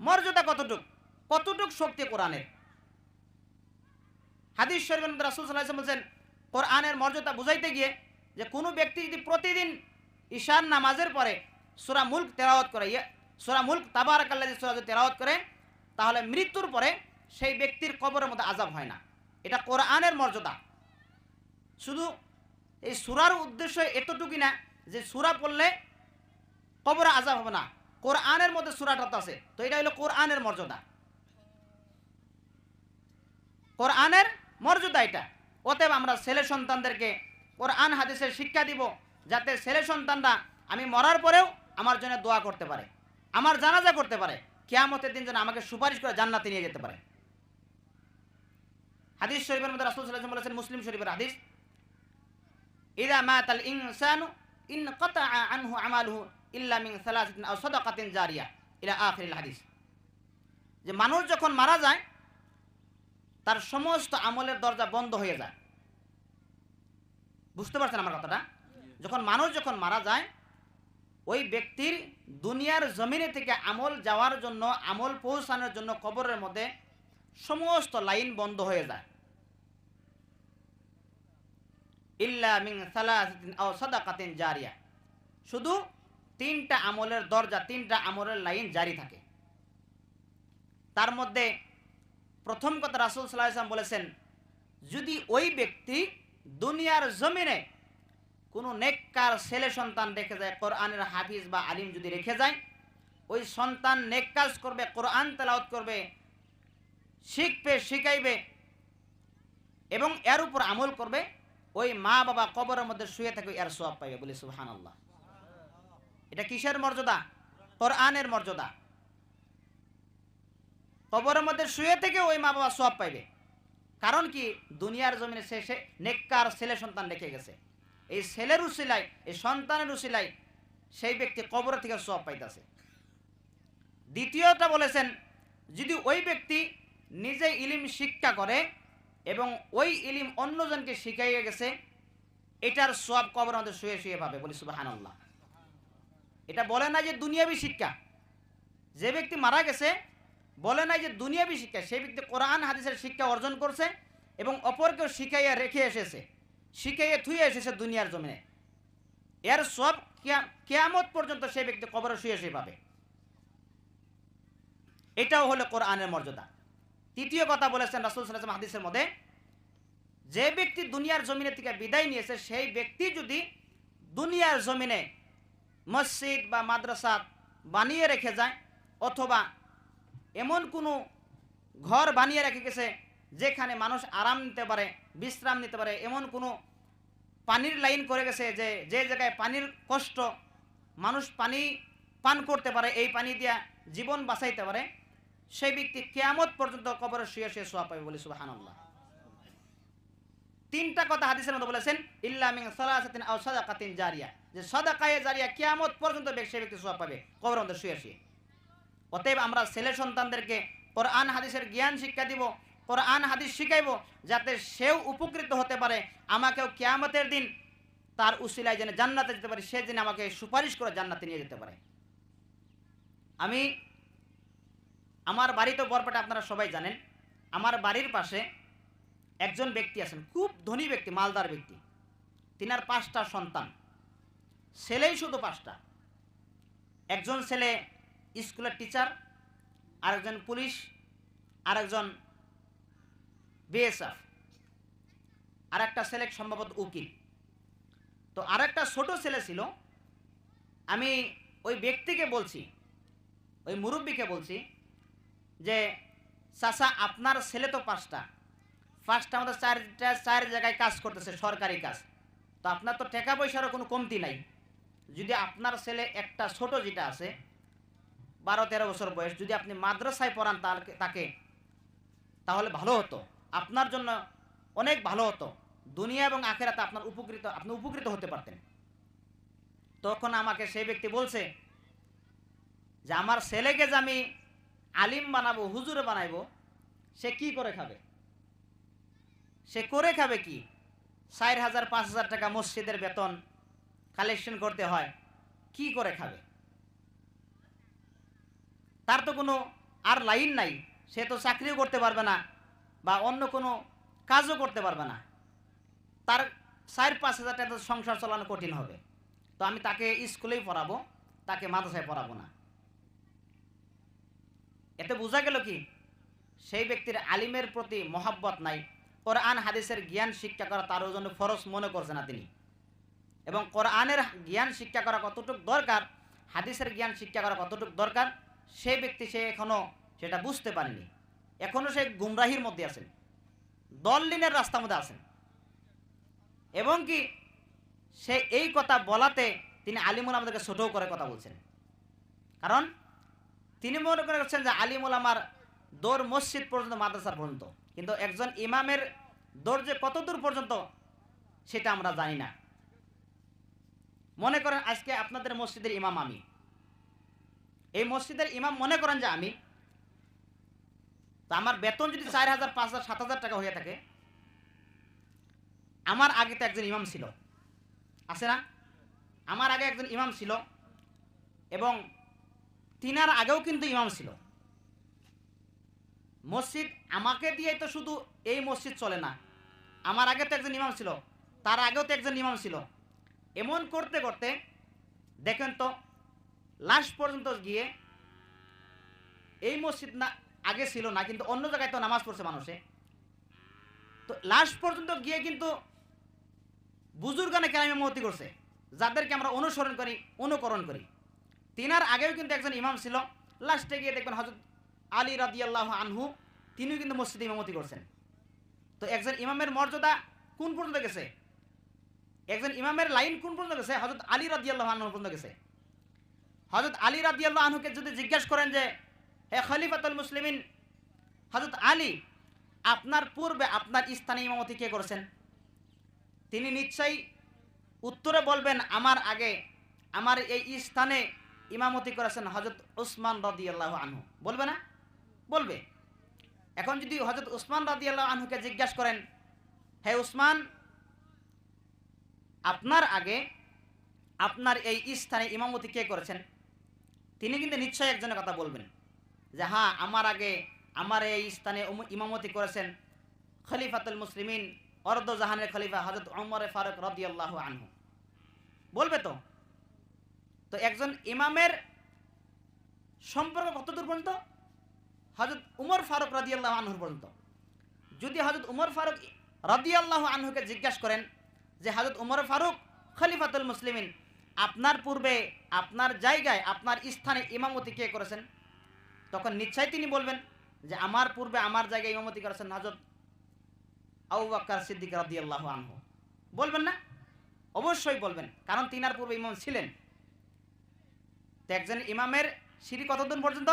S1: মর্যাদা কতটুক, কতটুক শক্তি কোরআনের। হাদিস শরীফের মধ্যে রাসূল সাল্লাল্লাহু আলাইহি ওয়াসাল্লাম বলেন, কোরআনের মর্যাদা বুঝাইতে গিয়ে যে কোনো ব্যক্তি যদি প্রতিদিন ঈশার নামাজের পরে সূরা মুলক তেলাওয়াত করে, সূরা মুলক তাবারাকাল্লাযী সূরা যদি তেলাওয়াত করে, তাহলে মৃত্যুর পরে সেই ব্যক্তির কবরের মধ্যে আযাব হয় না। এটা কোরআনের মর্যাদা। শুধু এই সূরার উদ্দেশ্য এতটুকুই না যে সূরা পড়লে কবরে আযাব হবে না, কোরআনের মধ্যে সূরাটা আছে, তো এটা হলো কোরআনের মর্যাদা, কোরআনের মর্যাদা এটা। অতএব আমরা ছেলে সন্তানদেরকে কোরআন হাদিসের শিক্ষা দিব, যাতে ছেলে সন্তানরা আমি মরার পরেও আমার জন্য দোয়া করতে পারে, আমার জানাজা করতে পারে, কিয়ামতের দিন যেন আমাকে সুপারিশ করে জান্নাতে নিয়ে যেতে পারে। হাদিস শরীফের মধ্যে রাসূল সাল্লাল্লাহু আলাইহি ওয়াসাল্লাম বলেছেন, মুসলিম শরীফের হাদিস, ইযা মাতাল ইনসানু ইনকাতাআ আনহু আমালুহু ইল্লা মিন সালাসাতিন আও সাদাকাতিন জারিয়া ইলা আখিরিল হাদিস। যে মানুষ যখন মারা যায় তার সমস্ত আমলের দরজা বন্ধ হয়ে যায়। বুঝতে পারছেন আমার কথাটা? যখন মানুষ মারা যায় ওই ব্যক্তির দুনিয়ার জমিনে থেকে আমল যাওয়ার জন্য, আমল পৌঁছানোর জন্য কবরের মধ্যে সমস্ত লাইন বন্ধ হয়ে যায়। ইল্লা মিন সালাসাতিন আও সাদাকাতিন জারিয়া, শুধু 3টা আমলের দরজা, 3টা আমলের লাইন জারি থাকে। তার মধ্যে প্রথম কথা রাসূল সাল্লাল্লাহু আলাইহি ওয়াসাল্লাম বলেছেন, যদি ওই ব্যক্তি দুনিয়ার জমিনে কোনো নেককার ছেলে সন্তান রেখে যায়, কোরআনের হাফিজ বা আলিম যদি রেখে যায়, ওই সন্তান নেক কাজ করবে, কোরআন তেলাওয়াত করবে, শিখবে, শিখাইবে এবং এর উপর আমল করবে, ওই মা বাবা কবরের মধ্যে শুয়ে থাকবে, এর সওয়াব পাইবে। বলি সুবহানাল্লাহ। এটা কিসের মর্যাদা? কোরআনের মর্যাদা। কবরের মধ্যে শুয়ে থেকে ওই মা বাবা সওয়াব পাইবে। কারণ কি? দুনিয়ার জমিনে সে নেককার ছেলে সন্তান রেখে গেছে। এই ছেলের উসিলায়, এই সন্তানের উসিলায় সেই ব্যক্তি কবর থেকে সওয়াব পাইতেছে। দ্বিতীয়টা বলেছেন, যদি ওই ব্যক্তি নিজে ইলিম শিক্ষা করে এবং ওই ইলিম অন্যজনকে শিখাইয়ে গেছে, এটার সওয়াব কবরের মধ্যে শুয়ে শুয়ে পাবে। বলি সুবহানাল্লাহ। এটা বলে না যে দুনিয়াবি শিক্ষা। যে ব্যক্তি মারা গেছে বলে না যে দুনিয়াবি শিক্ষা, সেই ব্যক্তি কোরআন হাদিসের শিক্ষা অর্জন করছে এবং অপরকেও শিখাইয়া রেখে এসেছে, শিখাইয়া থুয়ে এসেছে দুনিয়ার জমিনে। এর সব কিয়ামত পর্যন্ত সেই ব্যক্তি কবরে শুয়ে শুয়ে পাবে। এটাও হলো কোরআনের মর্যাদা। তৃতীয় কথা বলেছেন রাসূল সাল্লাল্লাহু আলাইহি ওয়াসাল্লাম হাদিসের মধ্যে, যে ব্যক্তি দুনিয়ার জমিনে থেকে বিদায় নিয়েছে, সেই ব্যক্তি যদি দুনিয়ার জমিনে মসজিদ বা মাদ্রাসা বানিয়ে রেখে যায়, অথবা এমন কোনো ঘর বানিয়ে রেখে গেছে যেখানে মানুষ আরাম নিতে পারে, বিশ্রাম নিতে পারে, এমন কোনো পানির লাইন করে গেছে যে জায়গায় পানির কষ্ট, মানুষ পানি পান করতে পারে, এই পানি দিয়া জীবন বাঁচাইতে পারে, সেই ব্যক্তি কিয়ামত পর্যন্ত কবরে শুয়ে শুয়ে সওয়াব পাবে। বলি সুবহানাল্লাহ। 3টা কথা হাদিসের মধ্যে বলেছেন, ইল্লা মিন সালাসাতিন আও সাদাকাতিন জারিয়া, যে সাদাকায়ে জারিয়া কিয়ামত পর্যন্ত সেই ব্যক্তি সওয়াব পাবে কবরের মধ্যে শুয়ে শুয়ে। অতএব আমরা ছেলে সন্তানদেরকে কোরআন হাদিসের জ্ঞান শিক্ষা দিব, কোরআন হাদিস শিখাইব, যাতে সেও উপকৃত হতে পারে, আমাকেও কিয়ামতের দিন তার উসিলায় যেন জান্নাতে যেতে পারে, সে যেন আমাকে সুপারিশ করে জান্নাতে নিয়ে যেতে পারে। আমি আমার বাড়ি তো বরপেটা, আপনারা সবাই জানেন। আমার বাড়ির পাশে একজন ব্যক্তি আছেন, খুব ধনী ব্যক্তি, মালদার ব্যক্তি। তিনার 5টা সন্তান, ছেলেই শুধু 5টা। একজন ছেলে স্কুলের টিচার, আরেকজন পুলিশ, আরেকজন বিএসএফ, আরেকটা ছেলে সম্ভবত উকিল। তো আরেকটা ছোট ছেলে ছিল। আমি ওই ব্যক্তিকে বলছি, ওই মুরব্বীকে বলছি যে চাচা, আপনার ছেলে তো 5টা আমাদের 4 জায়গায় কাজ করতেছে, সরকারি কাজ। তো আপনার তো টাকা পয়সারও কোনো কমতি নাই। যদি আপনার ছেলে একটা ছোট যেটা আছে 12-13 বছর বয়স, যদি আপনি মাদ্রাসায় পড়ান তাকে, তাহলে ভালো হতো, আপনার জন্য অনেক ভালো হতো, দুনিয়া এবং আখিরাতে আপনি উপকৃত হতে পারতেন। তখন আমাকে সেই ব্যক্তি বলছে যে আমার ছেলেকে যে আমি আলিম বানাবো, হুজুর বানাইবো, সে কি করে খাবে? সে করে খাবে কি? 4,000-5,000 টাকা মসজিদের বেতন কালেকশন করতে হয়, কি করে খাবে? তার তো কোনো আর লাইন নাই, সে তো চাকরিও করতে পারবে না বা অন্য কোনো কাজও করতে পারবে না। তার 4-5,000 টাকা সংসার চালানো কঠিন হবে। তো আমি তাকে স্কুলেই পড়াবো, তাকে মাদ্রাসায় পড়াবো না। এতে বোঝা গেল কি? সেই ব্যক্তির আলিমের প্রতি মহাব্বত নাই, কোরআন হাদিসের জ্ঞান শিক্ষা করা তার জন্য ফরজ মনে করছে না তিনি। এবং কোরআনের জ্ঞান শিক্ষা করা কতটুকু দরকার, হাদিসের জ্ঞান শিক্ষা করা কতটুকু দরকার, সেই ব্যক্তি সে এখনো সেটা বুঝতে পারেনি। এখনো সে গুমরাহির মধ্যে আছেন, দললিনের রাস্তার মধ্যে আছেন। এবং কি সে এই কথা বলাতে তিনি আলিমুল আমাদেরকে ছোটও করে কথা বলছেন। কারণ তিনি মনে করছেন যে আলিমুল আমার দৌড় মসজিদ পর্যন্ত, মাদ্রাসার পর্যন্ত, কিন্তু একজন ইমামের দৌড় যে কত দূর পর্যন্ত সেটা আমরা জানি না। মনে করেন আজকে আপনাদের মসজিদের ইমাম আমি, এই মসজিদের ইমাম মনে করেন যে আমি, তো আমার বেতন যদি 4,000, 5,000, 7,000 টাকা হয়ে থাকে, আমার আগে তো একজন ইমাম ছিল, আছে না? আমার আগে একজন ইমাম ছিল, এবং তিনার আগেও কিন্তু ইমাম ছিল। মসজিদ আমাকে দিয়ে তো শুধু এই মসজিদ চলে না, আমার আগে তো একজন ইমাম ছিল, তার আগেও তো একজন ইমাম ছিল। এমন করতে করতে দেখেন তো লাস্ট পর্যন্ত গিয়ে এই মসজিদ না আগে ছিল না, কিন্তু অন্য জায়গায় তো নামাজ পড়ছে মানুষে, তো লাস্ট পর্যন্ত গিয়ে কিন্তু বুজুর্গানে কেরাম ইমামতি করছে, যাদেরকে আমরা অনুসরণ করি, অনুকরণ করি। তিনার আগেও কিন্তু একজন ইমাম ছিল। লাস্টে গিয়ে দেখবেন হযরত আলী রাদিয়াল্লাহু আনহু, তিনিও কিন্তু মসজিদে ইমামতি করছেন। তো একজন ইমামের মর্যাদা কোন পর্যন্ত গেছে, একজন ইমামের লাইন কোন পর্যন্ত গেছে, হযরত আলী রাদিয়াল্লাহু আনহু পর্যন্ত গেছে। হযরত আলী রাদিয়াল্লাহু আনহুকে যদি জিজ্ঞাসা করেন যে হে খলিফাতুল মুসলিমিন হযরত আলী, আপনার পূর্বে আপনার স্থানে ইমামতি কে করেছেন, তিনি নিশ্চয়ই উত্তরে বলবেন আমার আগে আমার এই স্থানে ইমামতি করেছেন হযরত উসমান রাদিয়াল্লাহু আনহু। বলবে না? বলবে। এখন যদি হযরত উসমান রাদিয়াল্লাহু আনহুকে জিজ্ঞাসা করেন হে উসমান, আপনার আগে আপনার এই স্থানে ইমামতি কে করেছেন, তিনি কিন্তু নিশ্চয়ই একজনের কথা বলবেন যে হ্যাঁ, আমার আগে আমার এই স্থানে ইমামতি করেছেন খলিফাতুল মুসলিমিন অর্ধ জাহানের খলিফা হযরত ওমর ফারুক রাদিয়াল্লাহু আনহু। বলবে তো। তো একজন ইমামের সম্পর্ক কতদূর পর্যন্ত? হযরত উমর ফারুক রাদিয়াল্লাহু আনহুর পর্যন্ত। যদি হযরত উমর ফারুক রাদিয়াল্লাহু আনহুকে জিজ্ঞাসা করেন যে হযরত উমর ফারুক খলিফাতুল মুসলিমিন, আপনার পূর্বে আপনার জায়গায় আপনার স্থানে ইমামতি কে করেছেন, তখন নিশ্চয়ই তিনি বলবেন যে আমার পূর্বে আমার জায়গায় ইমামতি করেছেন হযরত আবু বকর সিদ্দিক রাদিয়াল্লাহু আনহু। বলবেন না? অবশ্যই বলবেন, কারণ তিনার পূর্বে ইমাম ছিলেন। তো একজন ইমামের সিঁড়ি কতদিন পর্যন্ত?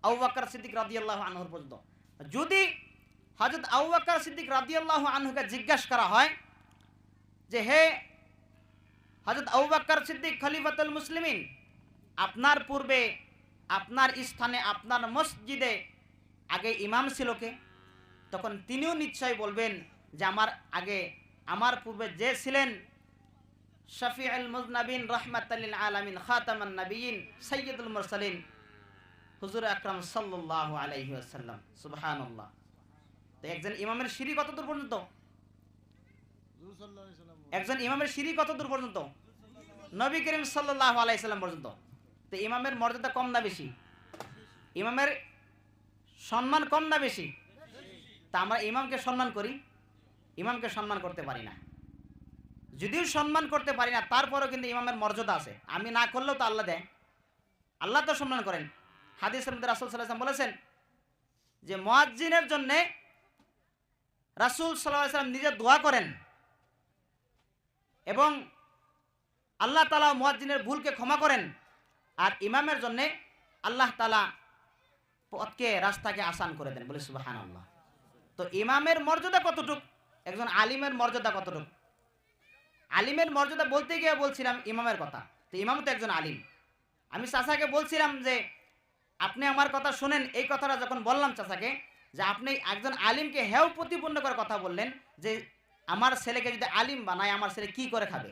S1: আবু বকর সিদ্দিক রাদিয়াল্লাহু আনহুর পর্যন্ত। যদি হযরত আবু বকর সিদ্দিক রাদিয়াল্লাহু আনহুকে জিজ্ঞাসা করা হয় যে হে হযরত আবু বকর সিদ্দিক খলিফাতুল মুসলিমিন, আপনার পূর্বে আপনার স্থানে আপনার মসজিদে আগে ইমাম ছিল কে, তখন তিনিও নিশ্চয় বলবেন যে আমার আগে আমার পূর্বে যে ছিলেন শফিউল মুজনাবিন রাহমাতাল লিল আলামিন খাতামান নবিয়িন সাইয়্যিদুল মুরসালিন হুজুর আকরাম সাল্লাল্লাহু আলাইহি ওয়াসাল্লাম। সুবহানাল্লাহ। তো একজন ইমামের সিঁড়ি কত দূর পর্যন্ত? একজন ইমামের সিঁড়ি কত দূর পর্যন্ত? নবী করিম সাল্লাল্লাহু আলাইহি সাল্লাম পর্যন্ত। তো ইমামের মর্যাদা কম না বেশি? ইমামের সম্মান কম না বেশি? তা আমরা ইমামকে সম্মান করি, ইমামকে সম্মান করতে পারি না। যদিও সম্মান করতে পারি না, তারপরেও কিন্তু ইমামের মর্যাদা আছে। আমি না করলেও তো আল্লাহ দেয়, আল্লাহ তো সম্মান করেন। হাদিসের মধ্যে রাসূল সাল্লাল্লাহু আলাইহি ওয়াসাল্লাম বলেছেন যে মুয়াজ্জিনের জন্য রাসূল সাল্লাল্লাহু আলাইহি ওয়াসাল্লাম নিজে দোয়া করেন এবং আল্লাহ তাআলা মুয়াজ্জিনের ভুলকে ক্ষমা করেন, আর ইমামের জন্য আল্লাহ তাআলা পথকে রাস্তাকে আসান করে দেন। বলে সুবহানাল্লাহ। তো ইমামের মর্যাদা কতটুক, একজন আলিমের মর্যাদা কতটুক? আলিমের মর্যাদা বলতে গিয়ে বলছিলাম ইমামের কথা। তো ইমাম তো একজন আলিম। আমি চাচাকে বলছিলাম যে আপনি আমার কথা শুনেন, এই কথাটা যখন বললাম চাচাকে যে আপনি একজন আলিমকে হেয় প্রতিপন্ন করে কথা বললেন যে আমার ছেলেকে যদি আলিম বানায় আমার ছেলে কি করে খাবে,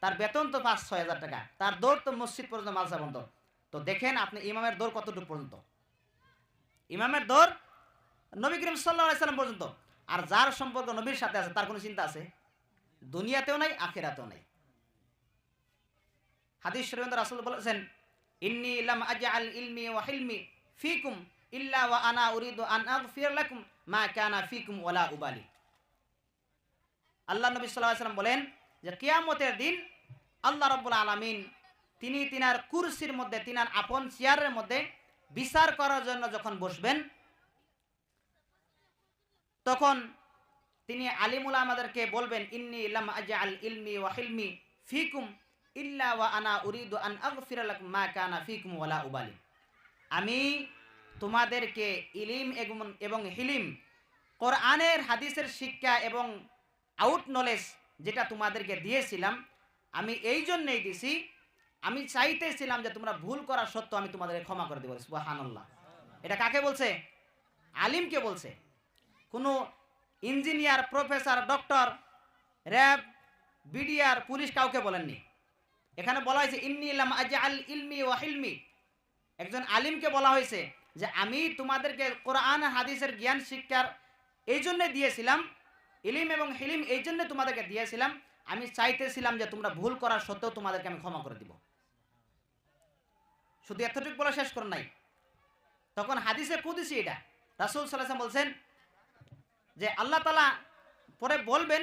S1: তার বেতন তো 5-6 হাজার টাকা, তার দৌড় তো মসজিদ পর্যন্ত মাদ্রাসা পর্যন্ত। তো দেখেন আপনি ইমামের দৌড় কতটুকু পর্যন্ত? ইমামের দৌড় নবী করিম সাল্লাল্লাহু আলাইহি ওয়াসাল্লাম পর্যন্ত। আর যার সম্পর্ক নবীর সাথে আছে তার কোনো চিন্তা আছে? দুনিয়াতেও নাই, আখিরাতেও নাই। হাদিস শরীফে রাসূল বলেছেন ইন্নী লাম আজআল ইলমি ওয়া হিলমি ফীকুম ইল্লা ওয়া আনা উরিদু আন আগফির লাকুম মা কানা ফীকুম ওয়ালা উবালি। আল্লাহ নবী সাল্লাল্লাহু আলাইহি ওয়াসাল্লাম বলেন যে কিয়ামতের দিন আল্লাহ রাব্বুল আলামিন তিনি তিনার কুরসির মধ্যে, তিনার আপন চেয়ারের মধ্যে বিচার করার জন্য যখন বসবেন, তখন তিনি আলিমুল আমাদেরকে বলবেন ইন্নী লাম আজআল ইলমি ওয়া হিলমি ফীকুম ইল্লা ওয়া আনা উরিদু আন আগফির লাকুম মা কানা ফীকুম ওয়ালা উবালি। আমি তোমাদেরকে ইলিম এবং হিলিম, কোরআনের হাদিসের শিক্ষা এবং আউট নলেজ যেটা তোমাদেরকে দিয়েছিলাম, আমি এই জন্যই দিছি, আমি চাইতেছিলাম যে তোমরা ভুল করা সত্ত্বেও আমি তোমাদেরকে ক্ষমা করে দেব। সুবহানাল্লাহ। এটা কাকে বলছে? আলিমকে বলছে। কোনো engineer, professor, doctor, RAB, BDR, police কাউকে বলেননি। এখানে বলা হয়েছে ইন্নী লাম আজআল ইলমি ওয়া হিলমি, একজন আলিমকে বলা হয়েছে যে আমি তোমাদেরকে কোরআন হাদিসের জ্ঞান শিক্ষার এই জন্য দিয়েছিলাম, ইলিম এবং হিলিম এই জন্য তোমাদেরকে দিয়েছিলাম, আমি চাইতেছিলাম যে তোমরা ভুল করার সত্ত্বেও তোমাদেরকে আমি ক্ষমা করে দিব। শুধু এতটুকু বলা শেষ করেন নাই, তখন হাদিসে কুদসি এটা রাসূল সাল্লাল্লাহু আলাইহি ওয়াসাল্লাম বলছেন যে আল্লাহ তাআলা পরে বলবেন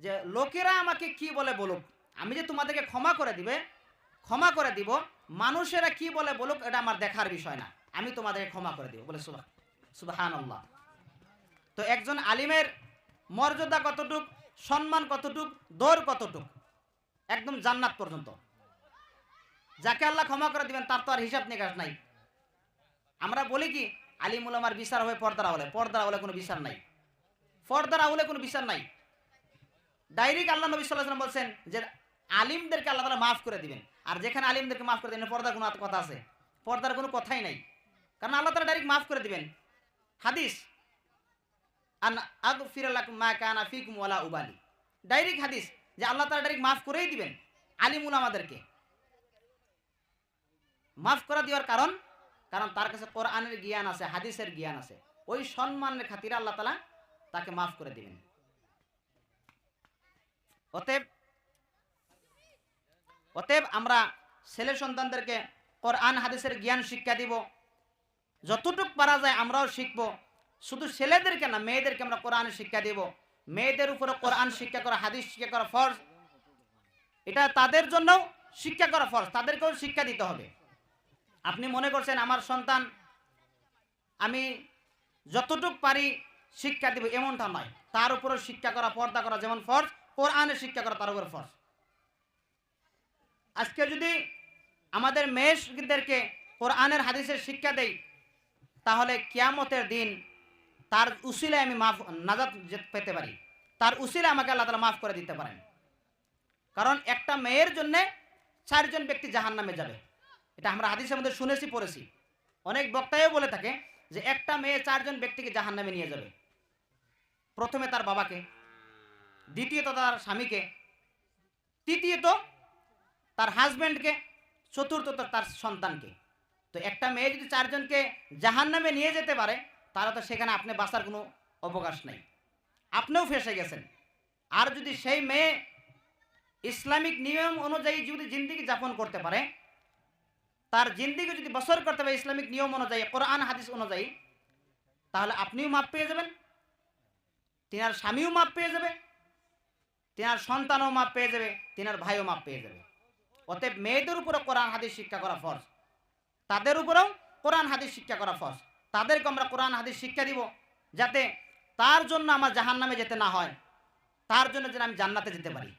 S1: যে লোকেরা আমাকে কি বলে বলুক, আমি যে তোমাদেরকে ক্ষমা করে দিব, মানুষেরা কি বলে বলুক এটা আমার দেখার বিষয় না, আমি তোমাদেরকে ক্ষমা করে দিব। বলে সুবহানাল্লাহ। তো একজন আলিমের মর্যাদা কতটুক, সম্মান কতটুক, দৌড় কতটুক, একদম জান্নাত পর্যন্ত। যাকে আল্লাহ ক্ষমা করে দিবেন তার তো আর হিসাব নিকাশ নাই। আমরা বলি কি আলিম উলামার বিচার হবে পর্দার আওলে, পর্দার আওলে কোনো বিচার নাই, পর্দার আওলে কোনো বিচার নাই। ডাইরেক্ট আল্লাহ নবী সাল্লাল্লাহু আলাইহি ওয়াসাল্লাম বলছেন যে আলিমদেরকে আল্লাহ তাআলা মাফ করে দিবেন, আর যেখানে আলিমদেরকে মাফ করে দিবেন পর্দার কোনো কথা আছে? পর্দার কোনো কথাই নাই, কারণ আল্লাহ তাআলা ডাইরেক্ট মাফ করে দিবেন। হাদিস আন আগফির লাকুম মা কানা ফিকুম ওয়ালা উবালি, ডাইরেক্ট হাদিস যে আল্লাহ তাআলা ডাইরেক্ট মাফ করেই দিবেন আলিম উলামাদেরকে। মাফ করে দেওয়ার কারণ তার কাছে কোরআনের জ্ঞান আছে, হাদিসের জ্ঞান আছে, ওই সম্মানের খাতিরে আল্লাহ তাআলা তাকে মাফ করে দিবেন। অতএব আমরা ছেলে সন্তানদেরকে কোরআন হাদিসের জ্ঞান শিক্ষা দিব, যতটুকু পারা যায় আমরাও শিখবো। শুধু ছেলেদেরকে না, মেয়েদেরকে আমরা কোরআনের শিক্ষা দিব। মেয়েদের উপরে কোরআন শিক্ষা করা, হাদিস শিক্ষা করা ফরজ, এটা তাদের জন্য শিক্ষা করা ফরজ, তাদেরকেও শিক্ষা দিতে হবে। আপনি মনে করছেন আমার সন্তান আমি যতটুকু পারি শিক্ষা দিব, এমনটা নয়। তার উপরে শিক্ষা করা, পর্দা করা যেমন ফরজ, কোরআনের শিক্ষা করা তার উপরে ফরজ। আজকে যদি আমাদের মেয়েদেরকে কোরআনের হাদিসের শিক্ষা দেই, তাহলে কিয়ামতের দিন তার উসিলায় আমি নাজাত পেতে পারি, তার উসিলায় আমাকে আল্লাহ তাআলা মাফ করে দিতে পারেন। কারণ একটা মেয়ের জন্য 4 জন ব্যক্তি জাহান্নামে যাবে, এটা আমরা হাদিসের মধ্যে শুনেছি, পড়েছি। অনেক বক্তাও বলে থাকে যে একটা মেয়ে 4 জন ব্যক্তিকে জাহান্নামে নিয়ে যাবে। প্রথমে তার বাবাকে, দ্বিতীয়ত তার স্বামীকে, তৃতীয়ত তার হাজব্যান্ডকে, চতুর্থত তার সন্তানকে। তো একটা মেয়ে যদি 4 জনকে জাহান্নামে নিয়ে যেতে পারে, তাহলে তো সেখানে আপনি বাঁচার কোনো অবকাশ নেই, আপনিও ফেঁসে গেছেন। আর যদি সেই মেয়ে ইসলামিক নিয়ম অনুযায়ী যদি জিন্দেগি যাপন করতে পারে, তার জিন্দেগি যদি বসর করতে পারে ইসলামিক নিয়ম অনুযায়ী, কোরআন হাদিস অনুযায়ী, তাহলে আপনিও মাপ পেয়ে যাবেন, তিনার স্বামীও মাপ পেয়ে যাবে, তিনার সন্তানও মাপ পেয়ে যাবে, তিনার ভাইও মাপ পেয়ে যাবে। অতএব মেয়েদের উপরে কোরআন হাদিস শিক্ষা করা ফরজ, তাদের উপরেও কোরআন হাদিস শিক্ষা করা ফরজ। তাদেরকে আমরা কোরআন হাদিস শিক্ষা দিব, যাতে তার জন্য আমার জাহান্নামে যেতে না হয়, তার জন্য যেন আমি জান্নাতে যেতে পারি।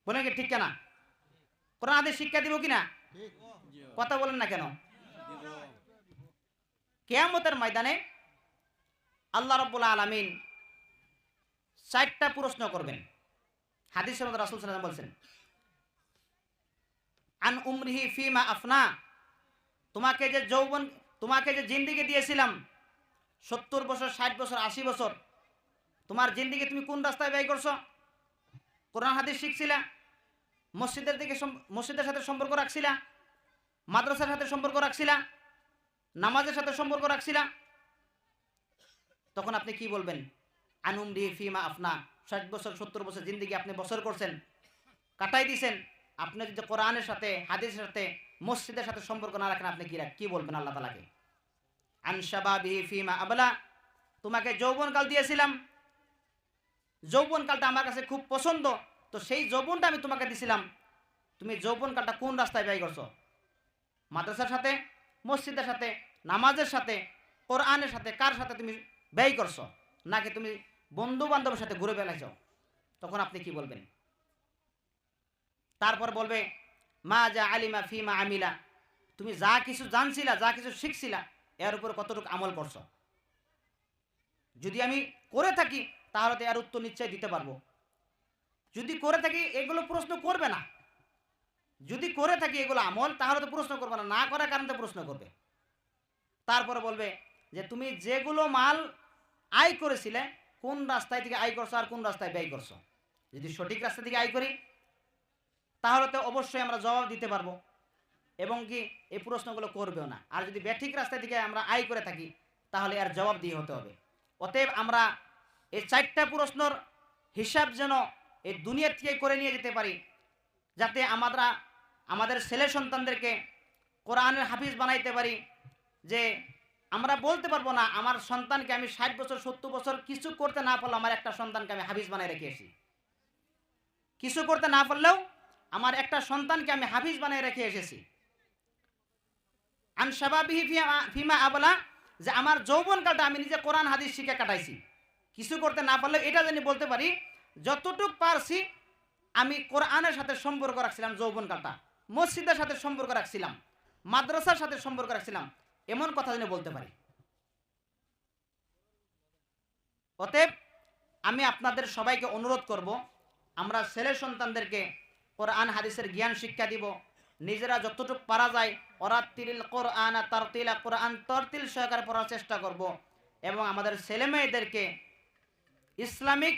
S1: বলেন কি ঠিক কিনা? কোরআন হাদিস শিক্ষা দিব কিনা? কথা বলেন না কেন? কিয়ামতের ময়দানে আল্লাহ রাব্বুল আলামিন 4টা প্রশ্ন করবেন। হাদিসের মধ্যে রাসূল সাল্লাল্লাহু আলাইহি ওয়াসাল্লাম বলছেন, আন উমরিহি ফিমা আফনা, তোমাকে যে জিন্দেগি দিয়েছিলাম 70 বছর, 60 বছর, 80 বছর, তোমার জিন্দেগি তুমি কোন রাস্তায় ব্যয় করছো? কোরআন হাদিস শিখছিলা, মসজিদের সাথে সম্পর্ক রাখছিলা, মাদ্রাসার সাথে সম্পর্ক রাখছিলা, নামাজের সাথে সম্পর্ক রাখছিলা? তখন আপনি কি বলবেন? আনুমরি ফিমা আফনা, 60 বছর 70 বছর জিন্দেগি আপনি বছর করছেন, কাটাই দিয়েছেন, আপনি যদি কোরআনের সাথে, হাদিসের সাথে, মসজিদের সাথে সম্পর্ক না রাখেন, আপনি কি বলবেন আল্লাহ তাআলাকে? আন শাবাবিহি ফিমা আবলা, তোমাকে যৌবনকাল দিয়েছিলাম, যৌবনকালটা আমার কাছে খুব পছন্দ, তো সেই যৌবনটা আমি তোমাকে দিয়েছিলাম, তুমি যৌবনকালটা কোন রাস্তায় ব্যয় করছো? মাদ্রাসার সাথে, মসজিদের সাথে, নামাজের সাথে, কোরআনের সাথে, কার সাথে তুমি ব্যয় করছো? নাকি তুমি বন্ধু বান্ধবের সাথে ঘুরে বেড়াইছো? তখন আপনি কি বলবেন? তারপর বলবে মা যা আলিমা ফিমা আমিলা, তুমি যা কিছু জানছিলা, যা কিছু শিখছিলা, এর উপর কতটুকু আমল করছো? যদি আমি করে থাকি তাহলে তো এর উত্তর নিশ্চয় দিতে পারবো। যদি করে থাকি এগুলো প্রশ্ন করবে না, যদি করে থাকি এগুলো আমল, তাহলে তো প্রশ্ন করবে না, না করার কারণে তো প্রশ্ন করবে। তারপরে বলবে যে তুমি যেগুলো মাল আয় করেছিলে, কোন রাস্তায় থেকে আয় করছো আর কোন রাস্তায় ব্যয় করছো? যদি সঠিক রাস্তা থেকে আয় করি তাহলে তো অবশ্যই আমরা জবাব দিতে পারবো এবং কি এই প্রশ্নগুলো করবেও না। আর যদি ব্যাঠিক রাস্তা থেকে আমরা আয় করে থাকি তাহলে আর জবাব দিয়ে হতে হবে। অতএব আমরা এই 4টা প্রশ্নর হিসাব যেন এই দুনিয়া থেকে করে নিয়ে যেতে পারি, যাতে আমরা আমাদের ছেলে সন্তানদেরকে কোরআনের হাফিজ বানাইতে পারি। যে আমরা বলতে পারবো না আমার সন্তানকে আমি 60 বছর 70 বছর কিছু করতে না পারলেও আমার একটা সন্তানকে আমি হাফিজ বানাই রেখেছি, কিছু করতে না পারলেও আমার একটা সন্তানকে আমি হাফিজ বানিয়ে রেখে এসেছি। আন শাবাবিহি ফিমা আবলা, যে আমার যৌবনকালটা আমি নিজে কোরআন হাদিস শিখে কাটাইছি, কিছু করতে না পারলেও এটা জানি বলতে পারি যতটুক পারছি আমি কোরআনের সাথে সম্পর্ক রাখছিলাম, যৌবনকালটা মসজিদের সাথে সম্পর্ক রাখছিলাম, মাদ্রাসার সাথে সম্পর্ক রাখছিলাম, এমন কথা যেন বলতে পারি। অতএব আমি আপনাদের সবাইকে অনুরোধ করব, আমরা ছেলে সন্তানদেরকে কোরআন হাদিসের জ্ঞান শিক্ষা দিব, নিজেরা যতটুকু পারা যায় ওরাত্তিল কোরআন তারতিলা, কোরআন তরতিল সহকারে পড়ার চেষ্টা করব এবং আমাদের ছেলে মেয়েদেরকে ইসলামিক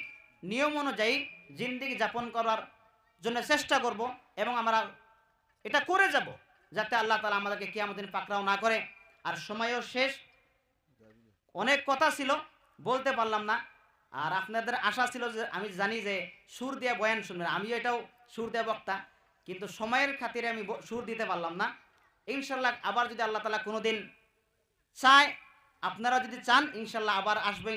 S1: নিয়ম অনুযায়ী জিন্দেগি যাপন করার জন্য চেষ্টা করব এবং আমরা এটা করে যাব যাতে আল্লাহ তাআলা আমাদেরকে কিয়ামতের দিন পাকড়াও না করে। আর সময়ও শেষ, অনেক কথা ছিল বলতে পারলাম না। আর আপনাদের আশা ছিল যে আমি জানি যে সুর দিয়ে বয়ান শুনবেন, আমিও এটাও সুর দিয়ে বক্তা, কিন্তু সময়ের খাতিরে আমি সুর দিতে পারলাম না। ইনশাল্লাহ আবার যদি আল্লাহ তাআলা কোনো দিন চায়, আপনারা যদি চান ইনশাল্লাহ আবার আসবে।